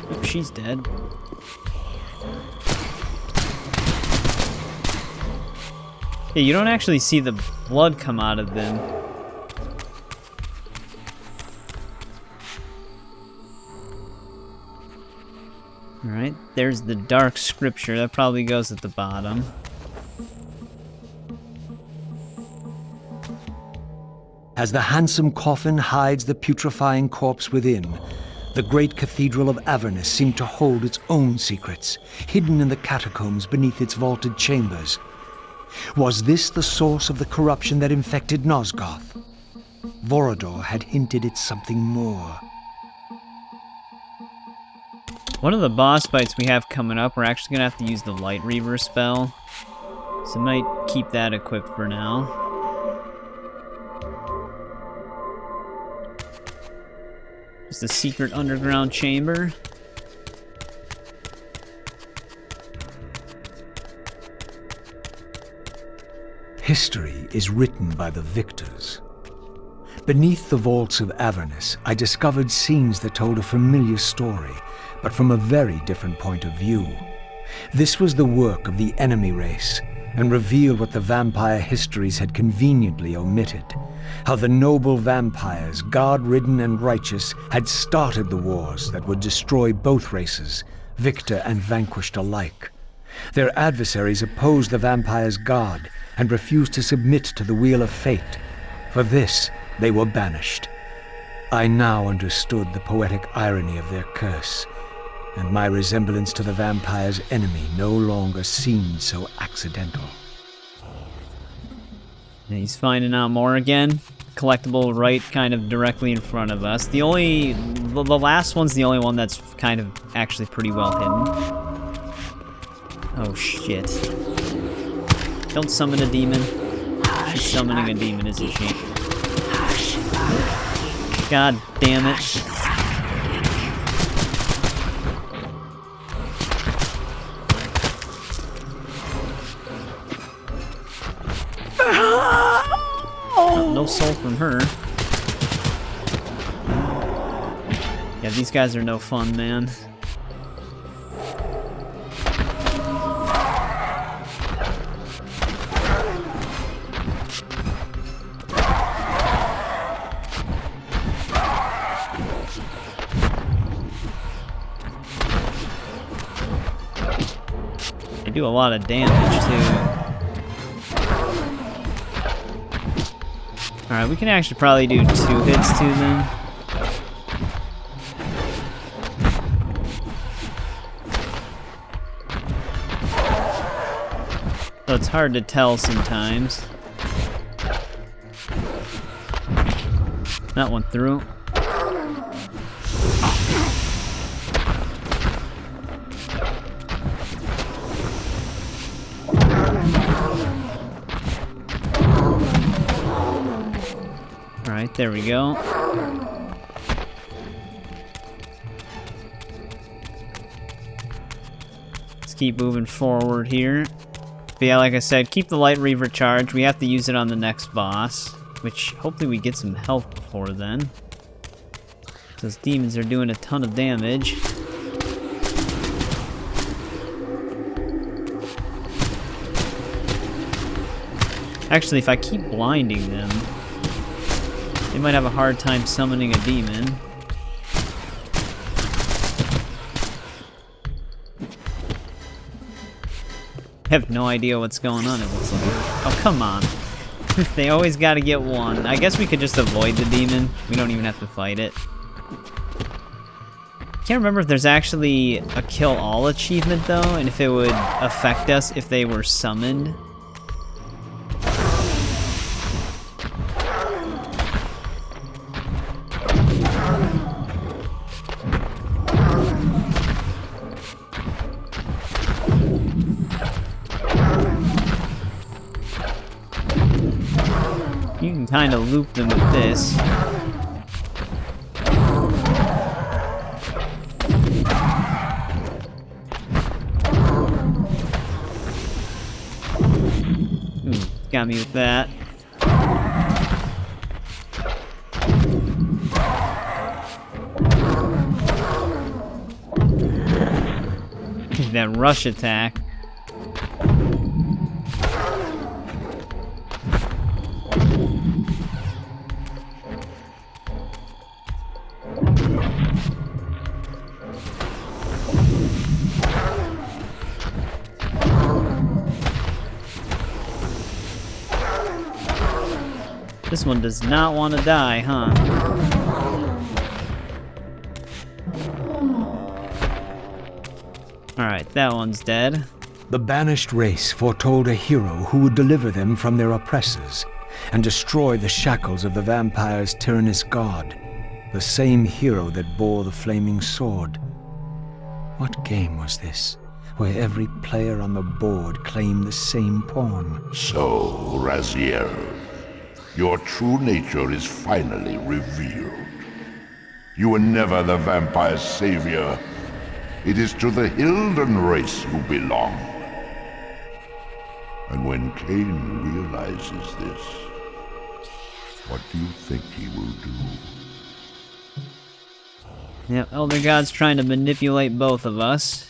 A: Oh, she's dead. Yeah, you don't actually see the blood come out of them. Alright, there's the dark scripture. That probably goes at the bottom.
E: As the handsome coffin hides the putrefying corpse within, the great cathedral of Avernus seemed to hold its own secrets, hidden in the catacombs beneath its vaulted chambers. Was this the source of the corruption that infected Nosgoth? Vorador had hinted at something more.
A: One of the boss fights we have coming up, we're actually going to have to use the Light Reaver spell. So I might keep that equipped for now. Just a secret underground chamber.
E: History is written by the victors. Beneath the vaults of Avernus, I discovered scenes that told a familiar story, but from a very different point of view. This was the work of the enemy race, and revealed what the vampire histories had conveniently omitted. How the noble vampires, god-ridden and righteous, had started the wars that would destroy both races, victor and vanquished alike. Their adversaries opposed the vampires' god, and refused to submit to the wheel of fate. For this, they were banished. I now understood the poetic irony of their curse, and my resemblance to the vampire's enemy no longer seemed so accidental.
A: And he's finding out more again. Collectible right kind of directly in front of us. The last one's the only one that's kind of actually pretty well hidden. Oh shit. Don't summon a demon. She's summoning a demon, isn't she? God damn it. No soul from her. Yeah, these guys are no fun, man. They do a lot of damage, too. Alright, we can actually probably do 2 hits to them. So it's hard to tell sometimes. That went through. There we go. Let's keep moving forward here. But yeah, like I said, keep the light Reaver charged. We have to use it on the next boss, which hopefully we get some health before then. Those demons are doing a ton of damage. Actually, if I keep blinding them, they might have a hard time summoning a demon. I have no idea what's going on, it looks like. Oh, come on. They always gotta get one. I guess we could just avoid the demon. We don't even have to fight it. Can't remember if there's actually a kill all achievement though, and if it would affect us if they were summoned. You can kind of loop them with this. Ooh, got me with that. That rush attack. This one does not want to die, huh? Alright, that one's dead.
E: The banished race foretold a hero who would deliver them from their oppressors and destroy the shackles of the vampire's tyrannous god, the same hero that bore the flaming sword. What game was this, where every player on the board claimed the same pawn?
D: So, Raziel, your true nature is finally revealed. You were never the vampire's savior. It is to the Hilden race you belong. And when Kain realizes this, what do you think he will do?
A: Yep, Elder God's trying to manipulate both of us.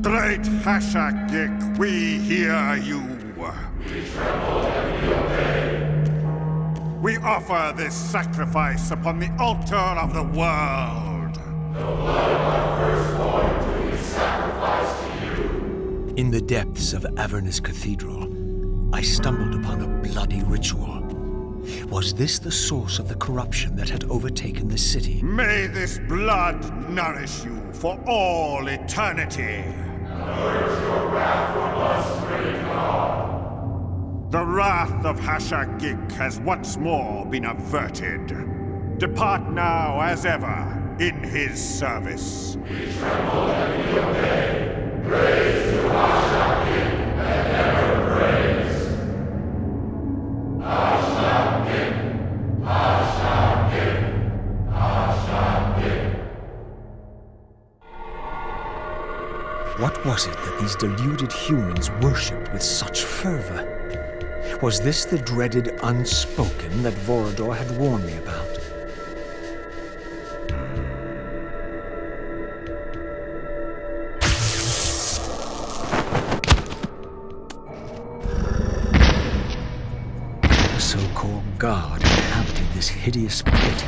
G: Great Hashakik, we hear you. We tremble and we obey. We offer this sacrifice upon the altar of the world. The blood of our firstborn do we sacrifice to you.
E: In the depths of Avernus Cathedral, I stumbled upon a bloody ritual. Was this the source of the corruption that had overtaken the city?
G: May this blood nourish you for all eternity. Purge your wrath from us, great God. The wrath of Hashakik has once more been averted. Depart now as ever in his service. We tremble and we obey. Praise to Hashakik and ever praise. Hashakik, Hashakik, Hashakik.
E: What was it that these deluded humans worshipped with such fervor? Was this the dreaded unspoken that Vorador had warned me about? The so-called god inhabited this hideous pit.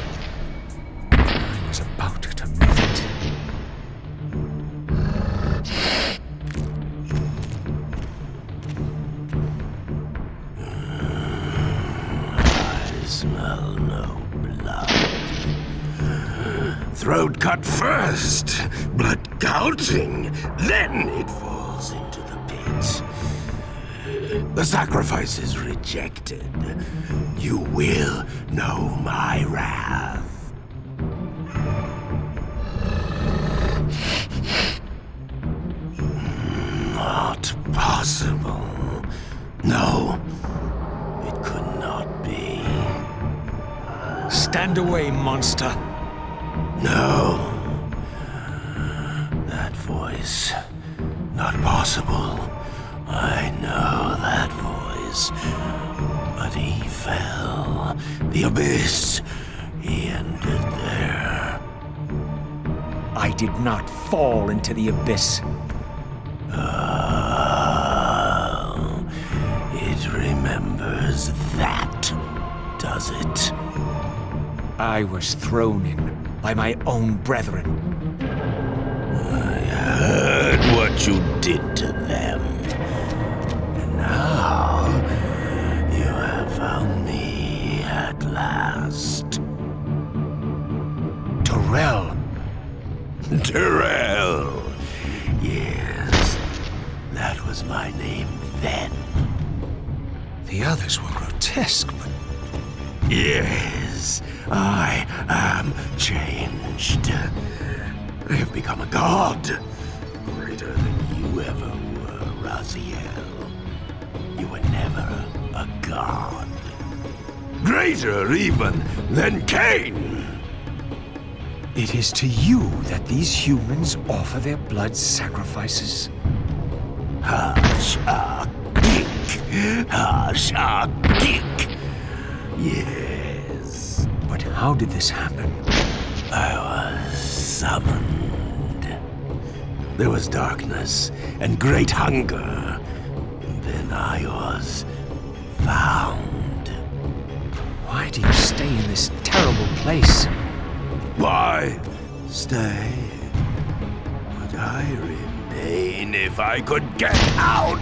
E: I was about to meet it.
H: Smell no blood. Throat cut first, blood gouting, then it falls into the pit. The sacrifice is rejected. You will know my wrath. possible. No, it could not be.
E: Stand away, monster.
H: No. That voice. Not possible. I know that voice. But he fell. The abyss. He ended there.
E: I did not fall into the abyss.
H: Oh, it remembers that, does it?
E: I was thrown in by my own brethren.
H: I heard what you did to them. And now you have found me at last.
E: Terrell.
H: Terrell. Yes, that was my name then.
E: The others were grotesque, but
H: Yes, I am changed. I have become a god. Greater than you ever were, Raziel. You were never a god. Greater even than Kain.
E: it is to you that these humans offer their blood sacrifices.
H: Hashagik. Yes.
E: But how did this happen?
H: I was summoned. There was darkness and great hunger. Then I was found.
E: Why do you stay in this terrible place?
H: Why stay? Would I remain if I could get out?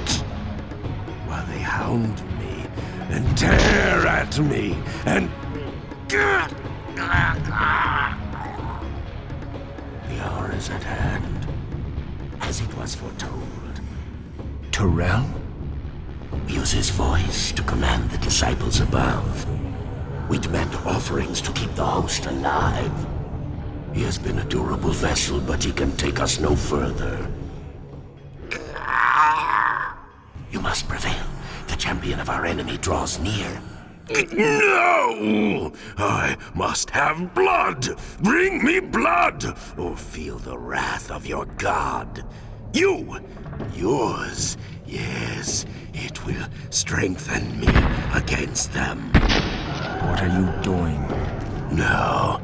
H: While they hound me and tear at me and... The hour is at hand, as it was foretold.
E: Terrell?
H: Use his voice to command the disciples above. We demand offerings to keep the host alive. He has been a durable vessel, but he can take us no further. You must prevail. The champion of our enemy draws near. No! I must have blood! Bring me blood! Or feel the wrath of your god. Yours. Yes, it will strengthen me against them.
E: What are you doing?
H: No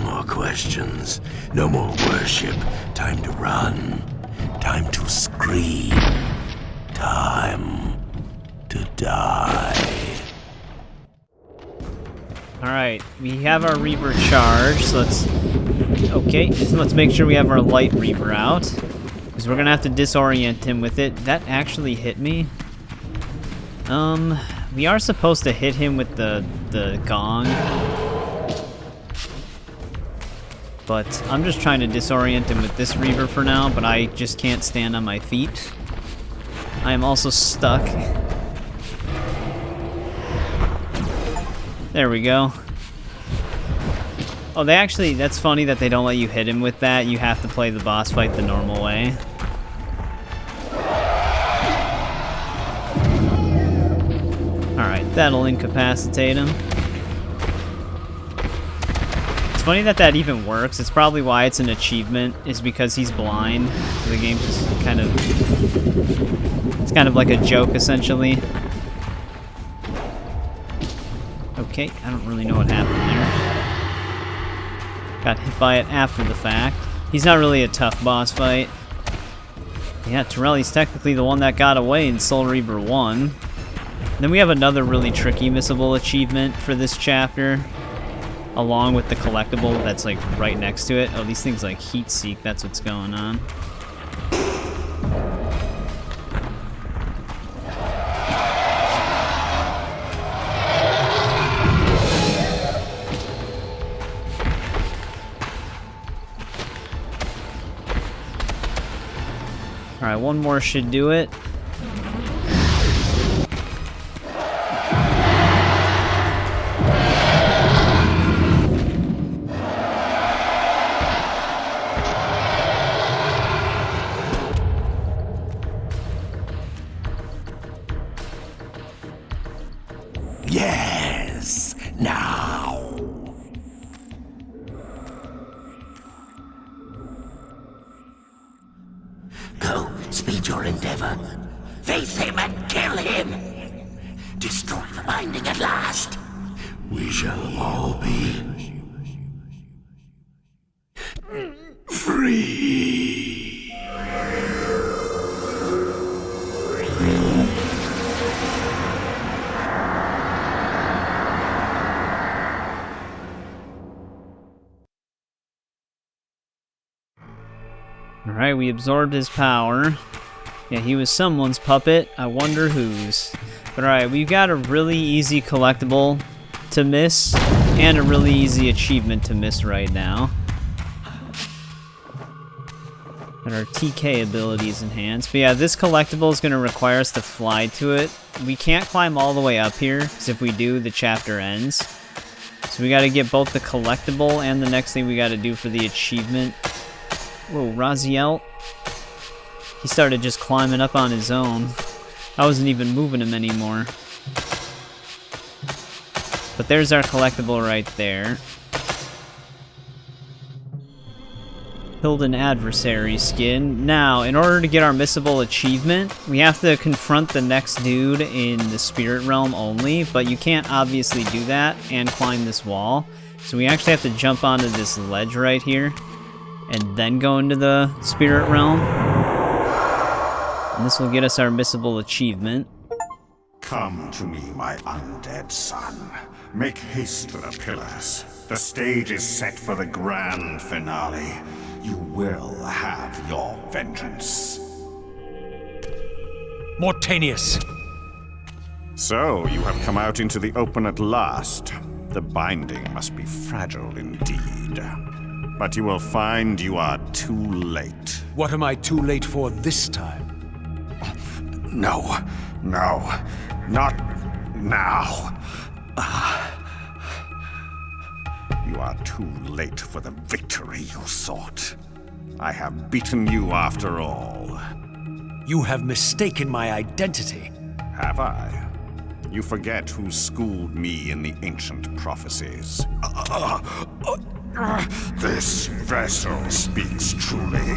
H: more questions. No more worship. Time to run. Time to scream. Time to die.
A: Alright, we have our Reaver charged, so let's make sure we have our light Reaver out. Because we're gonna have to disorient him with it. That actually hit me. We are supposed to hit him with the gong. But I'm just trying to disorient him with this Reaver for now, but I just can't stand on my feet. I am also stuck. There we go. Oh, that's funny that they don't let you hit him with that. You have to play the boss fight the normal way. Alright, that'll incapacitate him. It's funny that even works. It's probably why it's an achievement, is because he's blind. The game's just kind of... It's kind of like a joke, essentially. Okay, I don't really know what happened there. Got hit by it after the fact. He's not really a tough boss fight. Yeah, Terrell's technically the one that got away in Soul Reaver 1. Then we have another really tricky missable achievement for this chapter, along with the collectible that's like right next to it. Oh, these things like heat seek, that's what's going on. Alright, one more should do it.
H: Yes, now. Go, speed your endeavor. Face him and kill him. Destroy the binding at last. We shall all be free.
A: Alright, we absorbed his power. Yeah, he was someone's puppet. I wonder whose. But alright, we've got a really easy collectible to miss, and a really easy achievement to miss right now. And our TK ability is enhanced. But yeah, this collectible is going to require us to fly to it. We can't climb all the way up here, because if we do, the chapter ends. So we got to get both the collectible and the next thing we got to do for the achievement. Whoa, Raziel. He started just climbing up on his own. I wasn't even moving him anymore. But there's our collectible right there. Killed an adversary skin. Now, in order to get our missable achievement, we have to confront the next dude in the spirit realm only, but you can't obviously do that and climb this wall. So we actually have to jump onto this ledge right here, and then go into the spirit realm. And this will get us our missable achievement.
G: Come to me, my undead son. Make haste to the pillars. The stage is set for the grand finale. You will have your vengeance.
E: Mortanius!
G: So, you have come out into the open at last. The binding must be fragile indeed. But you will find you are too late.
E: What am I too late for this time?
G: No, not now. You are too late for the victory you sought. I have beaten you after all.
E: You have mistaken my identity.
G: Have I? You forget who schooled me in the ancient prophecies. This vessel speaks truly.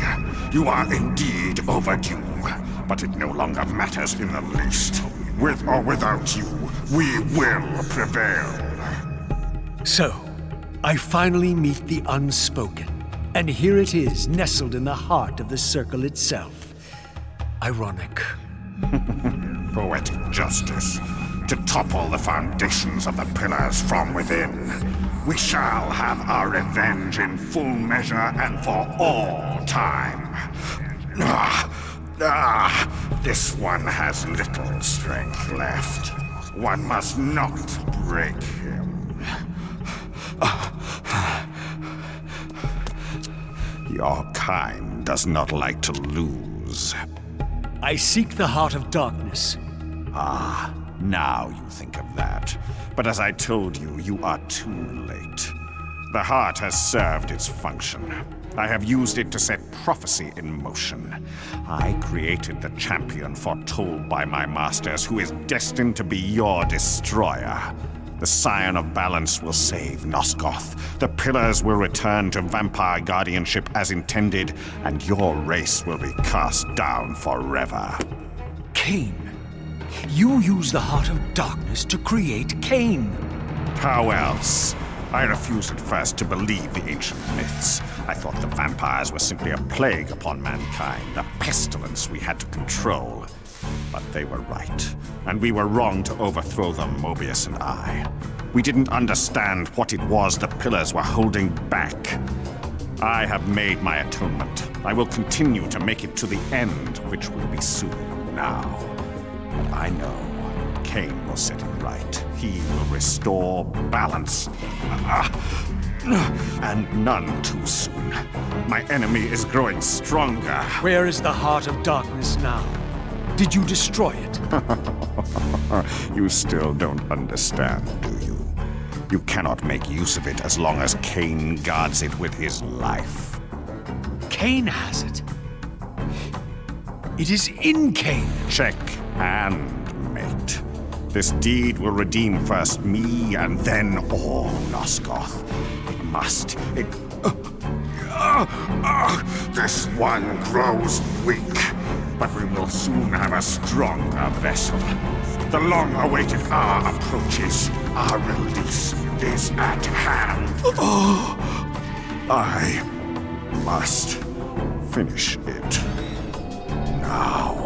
G: You are indeed overdue, but it no longer matters in the least. With or without you, we will prevail.
E: So, I finally meet the unspoken, and here it is, nestled in the heart of the circle itself. Ironic.
G: Poetic justice. To topple the foundations of the pillars from within. We shall have our revenge in full measure and for all time. This one has little strength left. One must not break him. Your kind does not like to lose.
E: I seek the heart of darkness.
G: Ah, now you think of that. But as I told you, you are too late. The heart has served its function. I have used it to set prophecy in motion. I created the champion foretold by my masters, who is destined to be your destroyer. The Scion of Balance will save Nosgoth. The Pillars will return to vampire guardianship as intended, and your race will be cast down forever.
E: Kain. You use the heart of darkness to create Kain.
G: How else? I refused at first to believe the ancient myths. I thought the vampires were simply a plague upon mankind, a pestilence we had to control. But they were right, and we were wrong to overthrow them, Mobius and I. We didn't understand what it was the Pillars were holding back. I have made my atonement. I will continue to make it to the end, which will be soon now. I know Kain will set it right. He will restore balance. And none too soon. My enemy is growing stronger.
E: Where is the heart of darkness now? Did you destroy it?
G: You still don't understand, do you? You cannot make use of it as long as Kain guards it with his life.
E: Kain has it. It is in Kain.
G: Check and mate. This deed will redeem first me and then all Nosgoth. It must. This one grows weak, but we will soon have a stronger vessel. The long-awaited hour approaches. Our release is at hand. I must finish it now.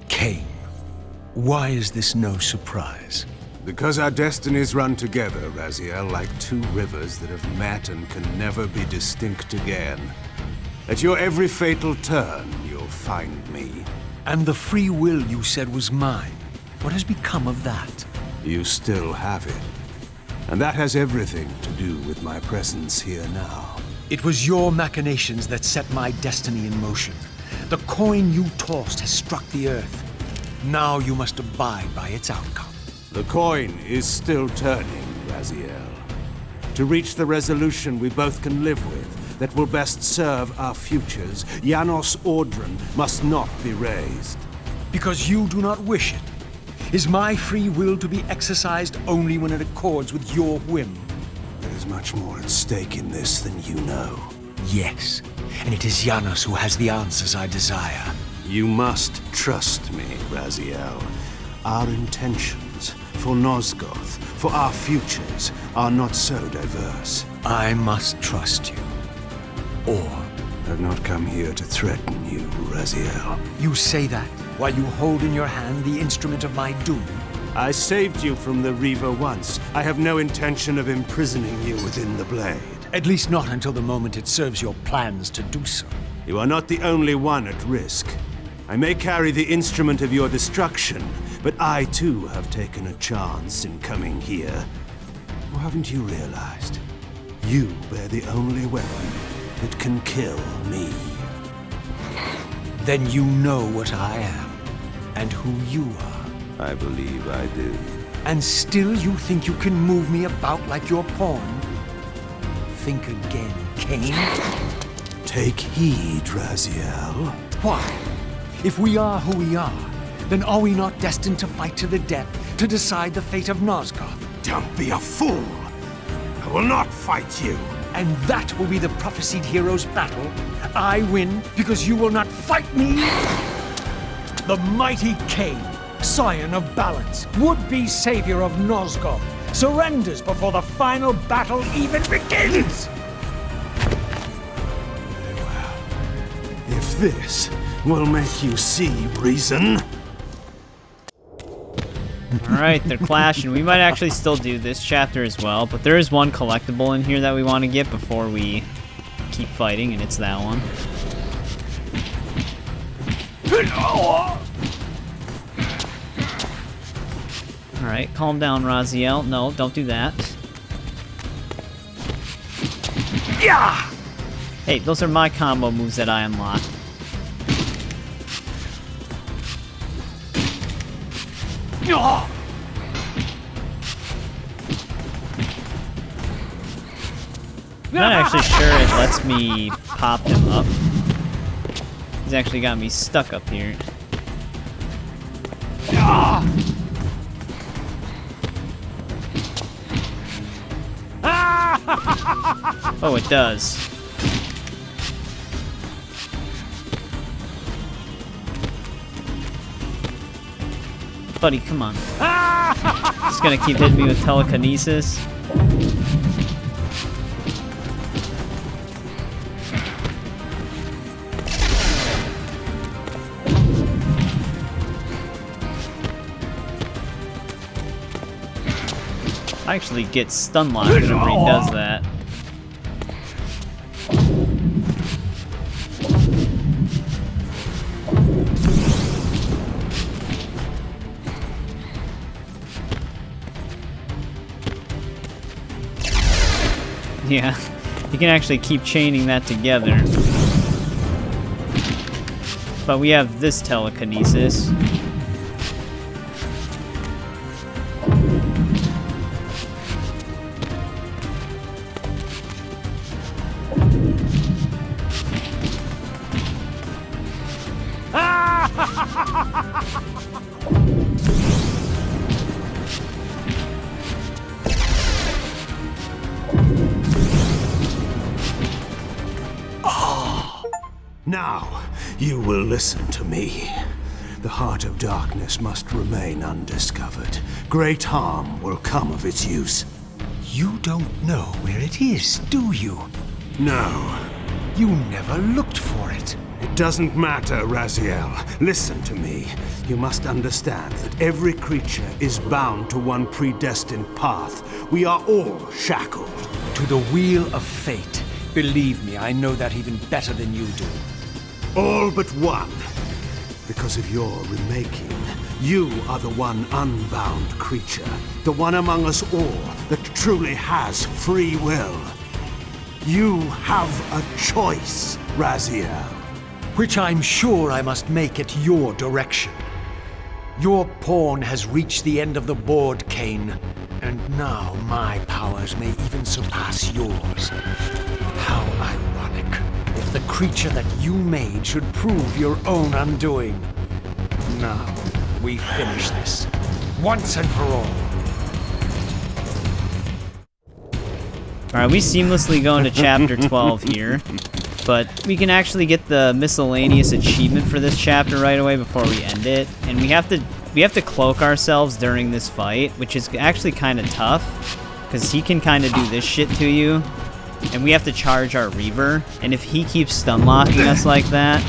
E: Kain, why is this no surprise?
C: Because our destinies run together, Raziel, like two rivers that have met and can never be distinct again. At your every fatal turn, you'll find me.
E: And the free will you said was mine. What has become of that?
C: You still have it. And that has everything to do with my presence here now.
E: It was your machinations that set my destiny in motion. The coin you tossed has struck the earth. Now you must abide by its outcome.
C: The coin is still turning, Raziel. To reach the resolution we both can live with, that will best serve our futures, Janos Audron must not be raised.
E: Because you do not wish it. Is my free will to be exercised only when it accords with your whim?
C: There is much more at stake in this than you know.
E: Yes, and it is Janos who has the answers I desire.
C: You must trust me, Raziel. Our intentions for Nosgoth, for our futures, are not so diverse.
E: I must trust you. Or
C: I've not come here to threaten you, Raziel.
E: you say that while you hold in your hand the instrument of my doom.
C: I saved you from the Reaver once. I have no intention of imprisoning you within the blade.
E: At least not until the moment it serves your plans to do so.
C: You are not the only one at risk. I may carry the instrument of your destruction, but I too have taken a chance in coming here. Or haven't you realized? You bear the only weapon that can kill me.
E: Then you know what I am, and who you are.
C: I believe I do.
E: And still you think you can move me about like your pawn? Think again, Kain.
C: Take heed, Raziel.
E: Why? If we are who we are, then are we not destined to fight to the death to decide the fate of Nosgoth?
C: Don't be a fool! I will not fight you!
E: And that will be the prophesied hero's battle. I win because you will not fight me? The mighty Kain, scion of Balance, would-be savior of Nosgoth, surrenders before the final battle even begins!
C: If this will make you see reason...
A: Alright, they're clashing. We might actually still do this chapter as well, but there is one collectible in here that we want to get before we keep fighting, and it's that one. Alright, calm down, Raziel. No, don't do that.
E: Yeah!
A: Hey, those are my combo moves that I unlock. I'm not actually sure it lets me pop him up. He's actually got me stuck up here. Oh, it does. Buddy, come on. Just gonna keep hitting me with telekinesis. I actually get stun locked whenever he does that. Yeah, you can actually keep chaining that together. But we have this telekinesis.
H: Now, you will listen to me. The Heart of Darkness must remain undiscovered. Great harm will come of its use.
E: You don't know where it is, do you?
H: No.
E: You never looked for it.
H: It doesn't matter, Raziel. Listen to me. You must understand that every creature is bound to one predestined path. We are all shackled.
E: To the wheel of fate. Believe me, I know that even better than you do.
H: All but one. Because of your remaking, you are the one unbound creature. The one among us all that truly has free will. You have a choice, Raziel.
E: Which I'm sure I must make at your direction. Your pawn has reached the end of the board, Kain. And now my powers may even surpass yours. How ironic. If the creature that you made should prove your own undoing. Now, we finish this. Once and for all.
A: Alright, we seamlessly go into chapter 12 here. But we can actually get the miscellaneous achievement for this chapter right away before we end it. And we have to cloak ourselves during this fight, which is actually kind of tough. Because he can kind of do this shit to you. And we have to charge our Reaver. And if he keeps stun locking us like that,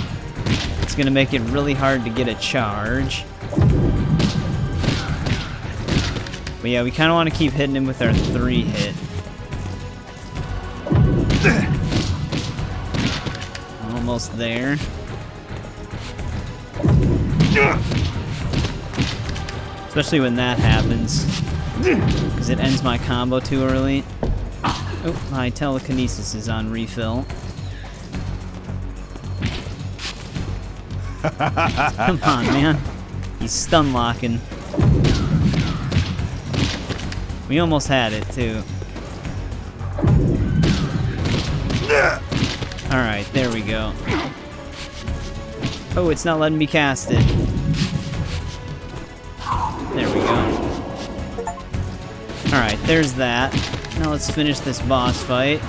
A: it's going to make it really hard to get a charge. But yeah, we kind of want to keep hitting him with our 3-hit. Almost there. Especially when that happens. Because it ends my combo too early. Oh, my telekinesis is on refill. Come on, man. He's stun locking. We almost had it, too. Alright, there we go. Oh, it's not letting me cast it. There we go. Alright, there's that. Now let's finish this boss fight.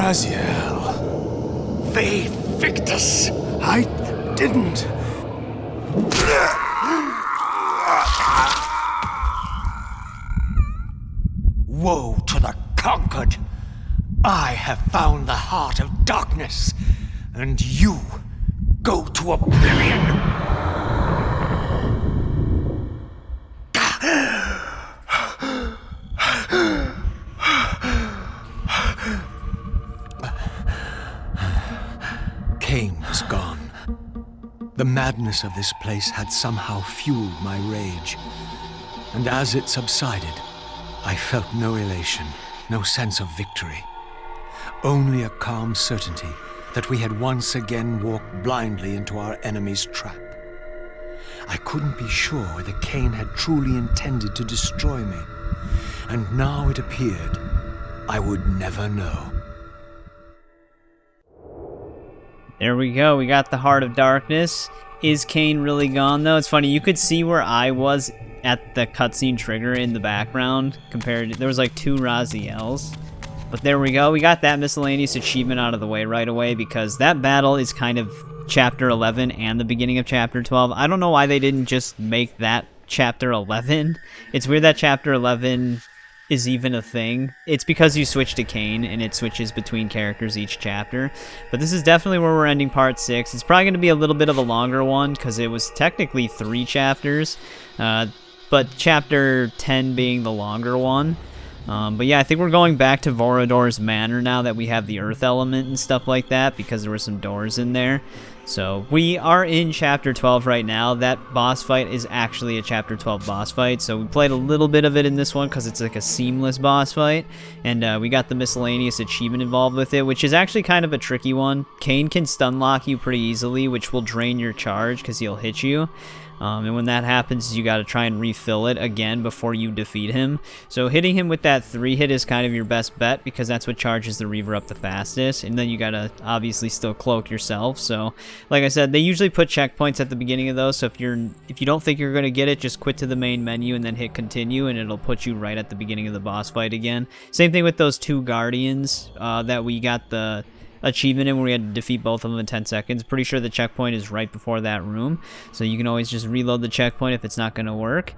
H: Raziel.
E: Faith Victus.
H: I didn't.
E: Woe to the conquered. I have found the heart of darkness, and you go to oblivion. Kain was gone. The madness of this place had somehow fueled my rage, and as it subsided, I felt no elation, no sense of victory. Only a calm certainty that we had once again walked blindly into our enemy's trap. I couldn't be sure whether Kain had truly intended to destroy me, and now it appeared I would never know.
A: There we go, we got the Heart of Darkness. Is Kain really gone, though? It's funny, you could see where I was at the cutscene trigger in the background compared to... There was like 2 Raziels. But there we go. We got that miscellaneous achievement out of the way right away because that battle is kind of Chapter 11 and the beginning of Chapter 12. I don't know why they didn't just make that Chapter 11. It's weird that Chapter 11 is even a thing. It's because you switch to Kain and it switches between characters each chapter. But this is definitely where we're ending part 6. It's probably going to be a little bit of a longer one because it was technically 3 chapters, but chapter 10 being the longer one. But yeah, I think we're going back to Vorador's Manor now that we have the earth element and stuff like that because there were some doors in there. So we are in Chapter 12 right now. That boss fight is actually a Chapter 12 boss fight. So we played a little bit of it in this one because it's like a seamless boss fight. And we got the miscellaneous achievement involved with it, which is actually kind of a tricky one. Kain can stun lock you pretty easily, which will drain your charge because he'll hit you. And when that happens, you got to try and refill it again before you defeat him. So hitting him with that 3-hit is kind of your best bet because that's what charges the Reaver up the fastest. And then you got to obviously still cloak yourself. So like I said, they usually put checkpoints at the beginning of those. So if you don't think you're going to get it, just quit to the main menu and then hit continue and it'll put you right at the beginning of the boss fight again. Same thing with those 2 Guardians that we got the achievement in where we had to defeat both of them in 10 seconds. Pretty sure the checkpoint is right before that room, so you can always just reload the checkpoint if it's not going to work.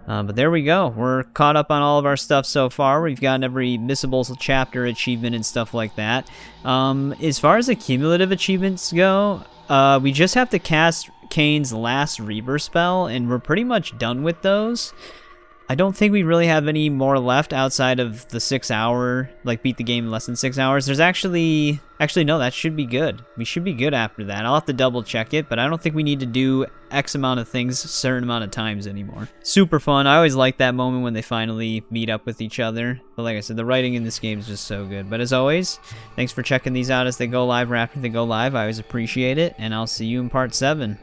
A: But there we go. We're caught up on all of our stuff so far. We've gotten every missable chapter achievement and stuff like that. As far as the cumulative achievements go, we just have to cast Kain's last Reaver spell, and we're pretty much done with those. I don't think we really have any more left outside of the 6-hour, like beat the game in less than 6 hours. There's actually no, that should be good. We should be good after that. I'll have to double check it, but I don't think we need to do X amount of things a certain amount of times anymore. Super fun. I always like that moment when they finally meet up with each other. But like I said, the writing in this game is just so good. But as always, thanks for checking these out as they go live or after they go live. I always appreciate it, and I'll see you in part 7.